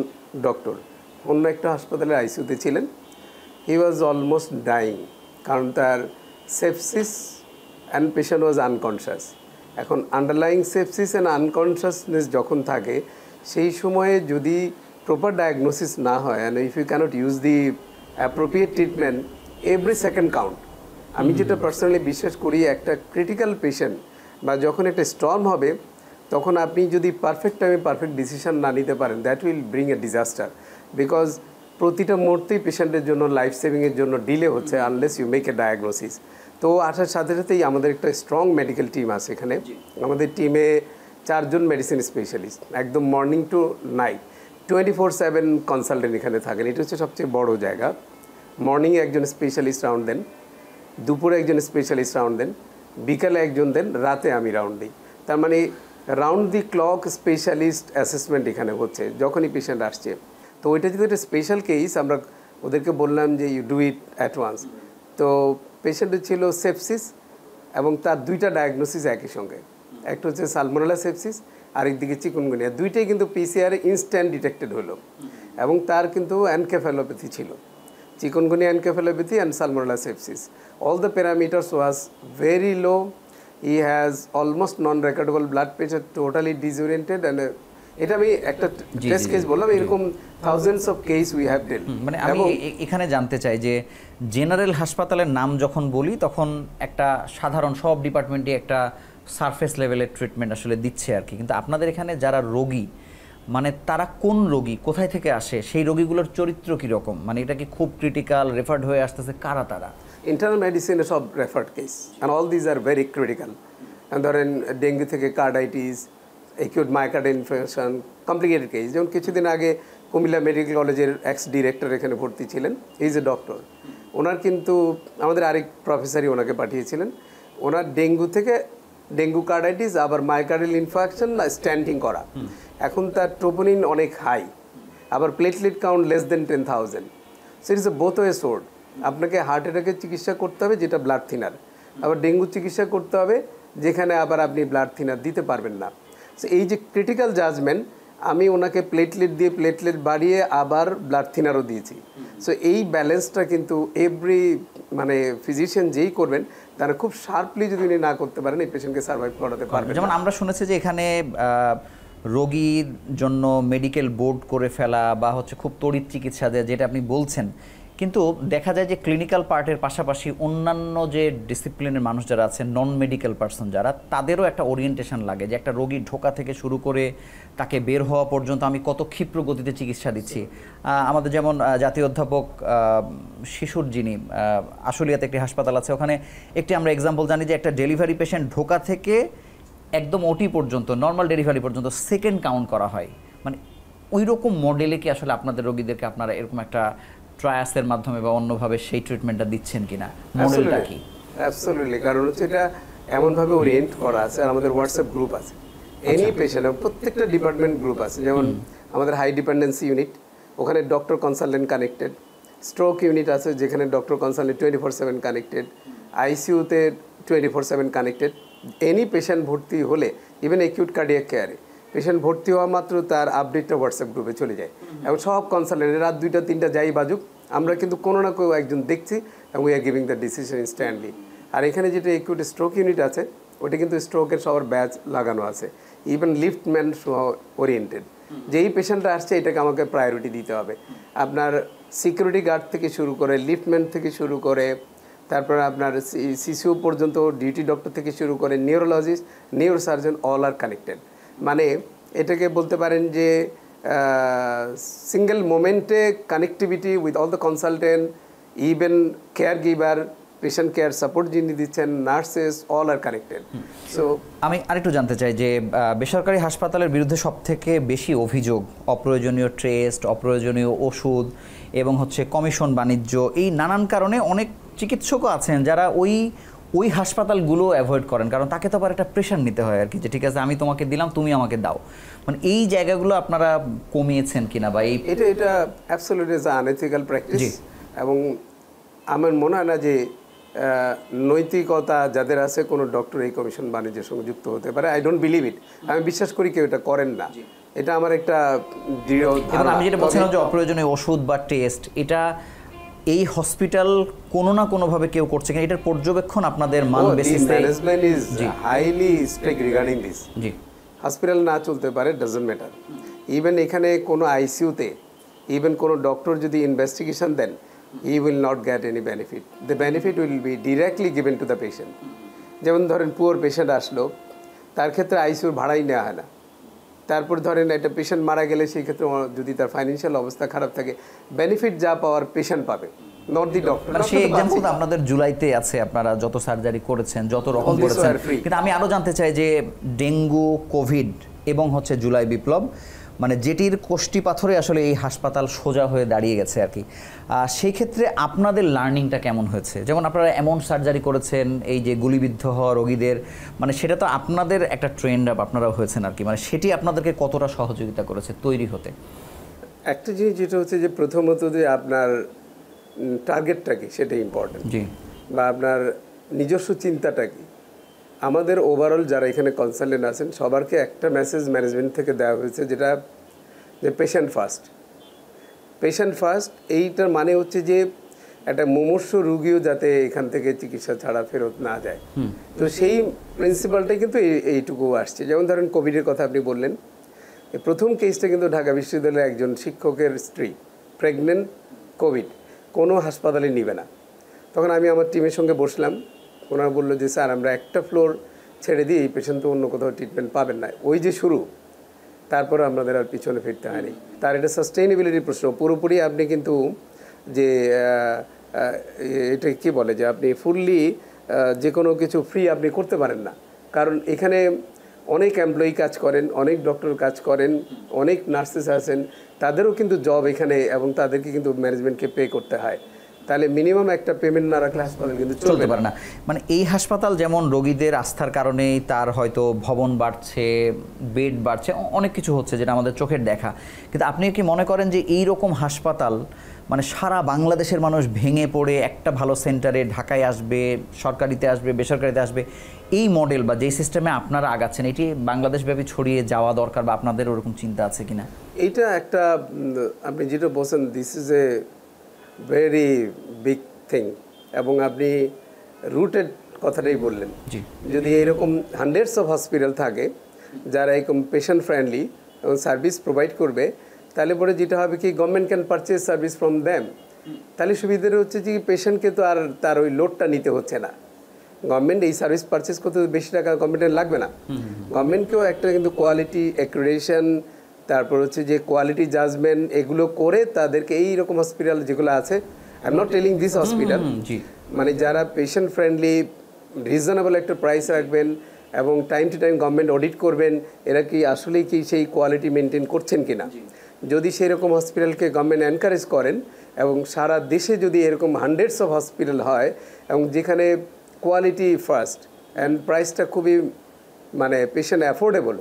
ডক্টর, অন্য একটা হাসপাতালের আইসিইউতে ছিলেন। হি ওয়াজ অলমোস্ট ডাইং, কারণ তার sepsis and patient was unconscious. এখন আন্ডারলাইং সেপসিস অ্যান্ড আনকনশাসনেস যখন থাকে, সেই সময়ে যদি প্রপার ডায়াগনোসিস না হয় and if you can't use the appropriate treatment, every second count. আমি যেটা পার্সোনালি বিশ্বাস করি, একটা ক্রিটিক্যাল পেশেন্ট বা যখন একটা স্টর্ম হবে, তখন আপনি যদি পারফেক্ট টাইমে পারফেক্ট ডিসিশন না নিতে পারেন, that will bring a disaster. Because প্রতিটা মুহূর্তেই পেশেন্টের জন্য লাইফ সেভিংয়ের জন্য ডিলে হচ্ছে unless you make a diagnosis. তো আসার সাথে সাথেই আমাদের একটা স্ট্রং মেডিকেল টিম আছে এখানে। আমাদের টিমে 4 জন মেডিসিন স্পেশালিস্ট, একদম মর্নিং টু নাইট 24/7 কনসালটেন্ট এখানে থাকেন। এটা হচ্ছে সবচেয়ে বড় জায়গা। মর্নিংয়ে একজন স্পেশালিস্ট রাউন্ড দেন, দুপুরে একজন স্পেশালিস্ট রাউন্ড দেন, বিকালে একজন দেন, রাতে আমি রাউন্ড দিই। তার মানে রাউন্ড দি ক্লক স্পেশালিস্ট অ্যাসেসমেন্ট এখানে হচ্ছে যখনই পেশেন্ট আসছে। তো ওইটা যদি একটা স্পেশাল কেস, আমরা ওদেরকে বললাম যে you do it at once. তো পেশেন্টের ছিল সেপসিস এবং তার 2টা ডায়াগনোসিস একই সঙ্গে, একটা হচ্ছে সালমোনেলা সেপসিস, আরেকদিকে চিকুনগুনিয়া। 2টাই কিন্তু পিসিআর ইনস্ট্যান্ট ডিটেক্টেড হলো এবং তার কিন্তু এনকেফেলোপ্যাথি ছিল, chikungunya encephalopathy and salmonella sepsis. All the parameters was very low. He has almost non recordable blood pressure, totally disoriented. And এটা আমি একটা টেস্ট কেস বললাম, এরকম thousands of case we have dealt. মানে আমি এখানে জানতে চাই যে জেনারেল হাসপাতালের নাম যখন বলি, তখন একটা সাধারণ সব ডিপার্টমেন্টে একটা সারফেস লেভেলের ট্রিটমেন্ট আসলে দিচ্ছে আর কি, কিন্তু আপনাদের এখানে যারা রোগী, মানে তারা কোন রোগী, কোথায় থেকে আসে, সেই রোগীগুলোর চরিত্র কীরকম, মানে এটা কি খুব ক্রিটিক্যাল, রেফার্ড হয়ে আসতেছে, কারা তারা? ইন্টারনাল মেডিসিনে সব referred case and all these are very critical. ধরেন ডেঙ্গু থেকে carditis, acute myocardial infection, complicated case. যেমন কিছুদিন আগে কুমিল্লা মেডিকেল কলেজের এক্স ডিরেক্টর এখানে ভর্তি ছিলেন, ইজ এ ডক্টর। ওনার কিন্তু আমাদের আরেক প্রফেসরই ওনাকে পাঠিয়েছিলেন। ওনার ডেঙ্গু থেকে ডেঙ্গু কার্ডাইটিস, আবার মায়োকার্ডিয়াল ইনফেকশন, স্ট্যান্টিং করা। এখন তার ট্রোপোনিন অনেক হাই, আবার platelet count less than 10,000। So it is a both way sword. আপনাকে হার্ট অ্যাটাকের চিকিৎসা করতে হবে, যেটা ব্লাড থিনার, আবার ডেঙ্গুর চিকিৎসা করতে হবে, যেখানে আবার আপনি ব্লাড থিনার দিতে পারবেন না। সো এই যে ক্রিটিক্যাল জাজমেন্ট, আমি ওনাকে প্লেটলেট দিয়ে প্লেটলেট বাড়িয়ে আবার ব্লাড থিনারও দিয়েছি। সো এই ব্যালেন্সটা কিন্তু এভরি মানে ফিজিশিয়ান যেই করবেন, তারা খুব শার্পলি যদি উনি না করতে পারেন, এই পেশেন্টকে সার্ভাইভ করাতে পারবেন। যেমন আমরা শুনেছি যে এখানে রোগীর জন্য মেডিকেল বোর্ড করে ফেলা বা হচ্ছে খুব তড়িৎ চিকিৎসা দেয়, যেটা আপনি বলছেন, কিন্তু দেখা যায় যে ক্লিনিক্যাল পার্টের পাশাপাশি অন্যান্য যে ডিসিপ্লিনের মানুষ যারা আছেন, নন মেডিকেল পার্সন যারা, তাদেরও একটা ওরিয়েন্টেশন লাগে যে একটা রোগী ঢোকা থেকে শুরু করে তাকে বের হওয়া পর্যন্ত আমি কত ক্ষিপ্র গতিতে চিকিৎসা দিচ্ছি। আমাদের যেমন জাতীয় অধ্যাপক শিশুর যিনি আশুলিয়াতে একটি হাসপাতাল আছে, ওখানে একটি আমরা এক্সাম্পল জানি যে একটা ডেলিভারি পেশেন্ট ঢোকা থেকে একদম ওটি পর্যন্ত, নর্মাল ডেলিভারি পর্যন্ত সেকেন্ড কাউন্ট করা হয়। মানে ওই রকম মডেলে কি আসলে আপনাদের রোগীদেরকে আপনারা এরকম একটা ট্রায়াসের মাধ্যমে বা অন্যভাবে সেই ট্রিটমেন্টটা দিচ্ছেন কিনা, মডেলটা কি? অ্যাবসলিউটলি, কারণ হচ্ছে এটা এমনভাবে ওরিয়েন্ট করা আছে। আর আমাদের হোয়াটসঅ্যাপ গ্রুপ আছে, এনি পেশেন্ট, প্রত্যেকটা ডিপার্টমেন্ট গ্রুপ আছে। যেমন আমাদের হাই ডিপেন্ডেন্সি ইউনিট, ওখানে doctor consultant connected. Stroke unit আছে, যেখানে ডক্টর কনসালটেন্ট 24/7 কানেক্টেড। আইসিইউতে 24/7 কানেক্টেড। এনি পেশেন্ট ভর্তি হলে, ইভেন অ্যাকিউট কার্ডিয়াক কেয়ারে পেশেন্ট ভর্তি হওয়া মাত্র তার আপডেটটা হোয়াটসঅ্যাপ গ্রুপে চলে যায়। এবং সব কনসালটেন্ট রাত 2টা 3টা যাই বাজুক, আমরা কিন্তু কোনো না কোনো একজন দেখছি এবং we are giving the decision instantly. আর এখানে যেটা অ্যাকিউট স্ট্রোক ইউনিট আছে, ওটা কিন্তু স্ট্রোকের সবার ব্যাচ লাগানো আছে, ইভেন লিফটম্যান ওরিয়েন্টেড। যেই পেশেন্টরা আসছে, এটাকে আমাকে প্রায়োরিটি দিতে হবে। আপনার সিকিউরিটি গার্ড থেকে শুরু করে, লিফটম্যান থেকে শুরু করে, তারপর আপনার সিসিও পর্যন্ত, ডিউটি ডক্টর থেকে শুরু করে, neurologist, neurosurgeon, all are connected. মানে এটাকে বলতে পারেন যে সিঙ্গেল মোমেন্টে connectivity with all the consultant, even care giver, patient care support যিনি দিচ্ছেন, nurses, all are connected. So আমি আরেকটু জানতে চাই যে বেসরকারি হাসপাতালের বিরুদ্ধে সবথেকে বেশি অভিযোগ অপ্রয়োজনীয় টেস্ট, অপ্রয়োজনীয় ওষুধ এবং হচ্ছে কমিশন বাণিজ্য, এই নানান কারণে অনেক চিকিৎসকও আছেন যারা ওই ওই হাসপাতালগুলো অ্যাভয়েড করেন, কারণ তাকে তো আবার একটা প্রেশার নিতে হয় আর কি, যে ঠিক আছে আমি তোমাকে দিলাম তুমি আমাকে দাও, মানে এই জায়গাগুলো আপনারা কমিয়েছেন কিনা বা এই এটা অ্যাবসলিউটলি ইজ আনএথিক্যাল প্র্যাকটিস। এবং আমার মনে হয় না যে নৈতিকতা যাদের আছে কোনো ডক্টর এই কমিশন বাণিজ্যের সঙ্গে যুক্ত হতে পারে। I don't believe it. আমি বিশ্বাস করি কেউ এটা করেন না, এটা আমার একটা দৃঢ় ধারণা। আমি যেটা বলছিলাম যে অপ্রয়োজনীয় ওষুধ বা টেস্ট, এটা এই হসপিটাল কোনো না কোনোভাবে কেউ করছে কিনা, এটার পর্যবেক্ষণ আপনাদের মান বেসিসে? Management is highly strict regarding this. G, hospital না চলতে পারে, ডাজন্ট ম্যাটার। ইভেন এখানে কোনো আইসিইউতে ইভেন কোনো ডক্টর যদি ইনভেস্টিগেশন দেন, he will not get any benefit. The benefit will be directly given to the patient. যেমন ধরেন পুয়ার পেশেন্ট আসলো, তার ক্ষেত্রে আইসিইউর ভাড়াই নেওয়া হয় না। তারপর ধরেন একটা পেশেন্ট মারা গেলে সেই ক্ষেত্রে যদি তার ফাইন্যান্সিয়াল অবস্থা খারাপ থাকে, বেনিফিট যা পাওয়ার পেশেন্ট পাবে, নট দি ডক্টর। সেই এক্সাম্পল তো আপনাদের জুলাইতে আছে, আপনারা যত সার্জারি করেছেন, যত রকম করেছেন। কিন্তু আমি আরও জানতে চাই যে ডেঙ্গু, কোভিড এবং হচ্ছে জুলাই বিপ্লব, মানে যেটির কোষ্ঠী পাথরে আসলে এই হাসপাতাল সোজা হয়ে দাঁড়িয়ে গেছে আর কি, সেই ক্ষেত্রে আপনাদের লার্নিংটা কেমন হয়েছে? যেমন আপনারা এমন সার্জারি করেছেন, এই যে গুলিবিদ্ধ হওয়া রোগীদের, মানে সেটা তো আপনাদের একটা ট্রেন্ড আপ আপনারা হয়েছেন আর কি, মানে সেটি আপনাদেরকে কতটা সহযোগিতা করেছে তৈরি হতে? একটা জিনিস যেটা হচ্ছে যে প্রথমত যে আপনার টার্গেটটা কি সেটা ইম্পর্টেন্ট, জি, বা আপনার নিজস্ব চিন্তাটা কি। আমাদের ওভারঅল যারা এখানে কনসালটেন্ট আছেন সবারকে একটা মেসেজ ম্যানেজমেন্ট থেকে দেওয়া হয়েছে, যেটা যে পেশেন্ট ফার্স্ট। পেশেন্ট ফার্স্ট এইটার মানে হচ্ছে যে একটা মুমূর্ষ রুগীও যাতে এখান থেকে চিকিৎসা ছাড়া ফেরত না যায়। তো সেই প্রিন্সিপালটাই কিন্তু এইটুকু আসছে। যেমন ধরেন কোভিডের কথা আপনি বললেন, প্রথম কেসটা কিন্তু ঢাকা বিশ্ববিদ্যালয়ের একজন শিক্ষকের স্ত্রী, প্রেগনেন্ট, কোভিড, কোনো হাসপাতালে নিবে না। তখন আমি আমার টিমের সঙ্গে বসলাম, ওনারা বললো যে স্যার আমরা একটা ফ্লোর ছেড়ে দিই, এই পেশেন্ট তো অন্য কোথাও ট্রিটমেন্ট পাবেন না। ওই যে শুরু, তারপর আমাদের আর পিছনে ফিরতে হয়নি। তার এটা সাস্টেইনেবিলিটির প্রশ্ন। পুরোপুরি আপনি কিন্তু যে এটা কি বলে যে আপনি ফুললি যে কোনো কিছু ফ্রি আপনি করতে পারেন না, কারণ এখানে অনেক এমপ্লয়ি কাজ করেন, অনেক ডক্টর কাজ করেন, অনেক নার্সেস আছেন, তাদেরও কিন্তু জব এখানে, এবং তাদেরকে কিন্তু ম্যানেজমেন্টকে পে করতে হয়। তাহলে মিনিমাম একটা পেমেন্ট না রাখলে হাসপাতাল কিন্তু চলতে পারে না। মানে এই হাসপাতাল যেমন রোগীদের আস্থার কারণেই তার হয়তো ভবন বাড়ছে, বেড বাড়ছে, অনেক কিছু হচ্ছে যেটা আমাদের চোখের দেখা, কিন্তু আপনি কি মনে করেন যে এই রকম হাসপাতাল মানে সারা বাংলাদেশের মানুষ ভেঙে পড়ে একটা ভালো সেন্টারে ঢাকায় আসবে, সরকারিতে আসবে, বেসরকারিতে আসবে, এই মডেল বা যেই সিস্টেমে আপনারা আগাচ্ছেন এটি বাংলাদেশব্যাপী ছড়িয়ে যাওয়া দরকার, বা আপনাদের ওরকম চিন্তা আছে কিনা? এইটা একটা আপনি যেটা বলছেন, this is a very big thing, এবং আপনি রুটেড কথাটাই বললেন। যদি এরকম হান্ড্রেডস অফ হসপিটাল থাকে যারা এরকম পেশেন্ট ফ্রেন্ডলি এবং সার্ভিস প্রোভাইড করবে, তাহলে পরে যেটা হবে কি government can purchase service from them. তাহলে সুবিধাটা হচ্ছে যে পেশেন্টকে তো আর তার ওই লোডটা নিতে হচ্ছে না। গভর্নমেন্ট এই সার্ভিস পারচেজ করতে বেশি টাকা গভর্নমেন্টের লাগবে না। গভর্নমেন্টকেও একটা কিন্তু কোয়ালিটি অ্যাক্রিডিটেশন, তারপর হচ্ছে যে কোয়ালিটি জাজমেন্ট, এগুলো করে তাদেরকে এই রকম হসপিটাল যেগুলো আছে, I am not telling this hospital, মানে যারা পেশেন্ট ফ্রেন্ডলি, রিজনেবল একটা প্রাইস রাখবেন এবং time to time government audit করবেন, এরা কি আসলেই কি সেই কোয়ালিটি মেনটেন করছেন কিনা। যদি সেই রকম হসপিটালকে গভর্নমেন্ট এনকারেজ করেন এবং সারা দেশে যদি এরকম হান্ড্রেডস অফ হসপিটাল হয় এবং যেখানে কোয়ালিটি ফার্স্ট অ্যান্ড প্রাইসটা খুবই মানে পেশেন্ট অ্যাফোর্ডেবল,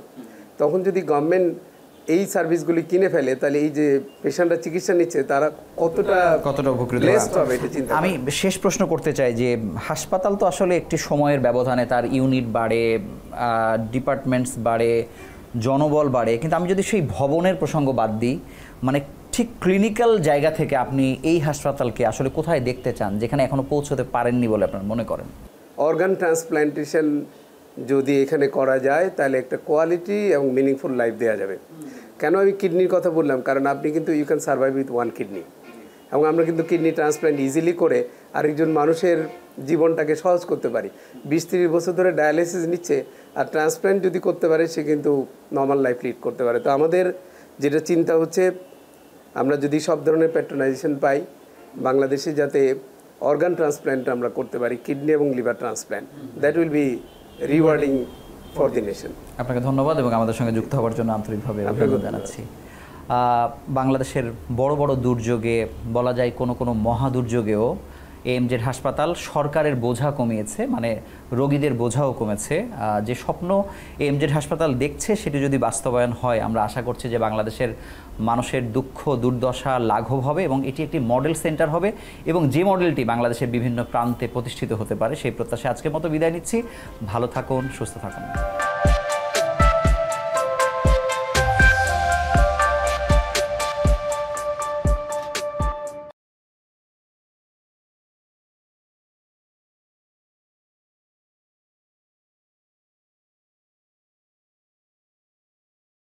তখন যদি গভর্নমেন্ট এই সার্ভিসগুলি কিনে ফেলে, তাহলে এই যে পেশেন্টরা চিকিৎসা নিচ্ছে তারা কতটা উপকৃত হবে এটা চিন্তা। আমি শেষ প্রশ্ন করতে চাই যে হাসপাতাল তো আসলে একটি সময়ের ব্যবধানে তার ইউনিট বাড়ে, ডিপার্টমেন্টস বাড়ে, জনবল বাড়ে, কিন্তু আমি যদি সেই ভবনের প্রসঙ্গ বাদ দিই, মানে ঠিক ক্লিনিক্যাল জায়গা থেকে আপনি এই হাসপাতালকে আসলে কোথায় দেখতে চান, যেখানে এখনো পৌঁছতে পারেননি বলে আপনার মনে করেন? অর্গান ট্রান্সপ্ল্যান্টেশন যদি এখানে করা যায় তাহলে একটা কোয়ালিটি এবং মিনিংফুল লাইফ দেওয়া যাবে। কেন আমি কিডনির কথা বললাম, কারণ আপনি কিন্তু you can survive with one kidney, এবং আমরা কিন্তু কিডনি ট্রান্সপ্ল্যান্ট ইজিলি করে আরেকজন মানুষের জীবনটাকে সহজ করতে পারি। 20-30 বছর ধরে ডায়ালিসিস নিচ্ছে, আর ট্রান্সপ্ল্যান্ট যদি করতে পারে সে কিন্তু নর্মাল লাইফ লিড করতে পারে। তো আমাদের যেটা চিন্তা হচ্ছে, আমরা যদি সব ধরনের প্যাট্রোনাইজেশন পাই, বাংলাদেশে যাতে অর্গান ট্রান্সপ্ল্যান্ট আমরা করতে পারি, কিডনি এবং liver transplant, that will be rewarding for the nation. আপনাকে ধন্যবাদ এবং আমাদের সঙ্গে যুক্ত হওয়ার জন্য আন্তরিকভাবে অভিনন্দন জানাচ্ছি। বাংলাদেশের বড় বড় দুর্যোগে, বলা যায় কোনো কোনো মহা দুর্যোগেও এএমজেড হাসপাতাল সরকারের বোঝা কমিয়েছে, মানে রোগীদের বোঝাও কমেছে। যে স্বপ্ন এএমজেড হাসপাতাল দেখছে সেটি যদি বাস্তবায়ন হয়, আমরা আশা করছি যে বাংলাদেশের মানুষের দুঃখ দুর্দশা লাঘব হবে এবং এটি একটি মডেল সেন্টার হবে এবং যে মডেলটি বাংলাদেশের বিভিন্ন প্রান্তে প্রতিষ্ঠিত হতে পারে সেই প্রত্যাশায় আজকের মতো বিদায় নিচ্ছি। ভালো থাকুন, সুস্থ থাকুন।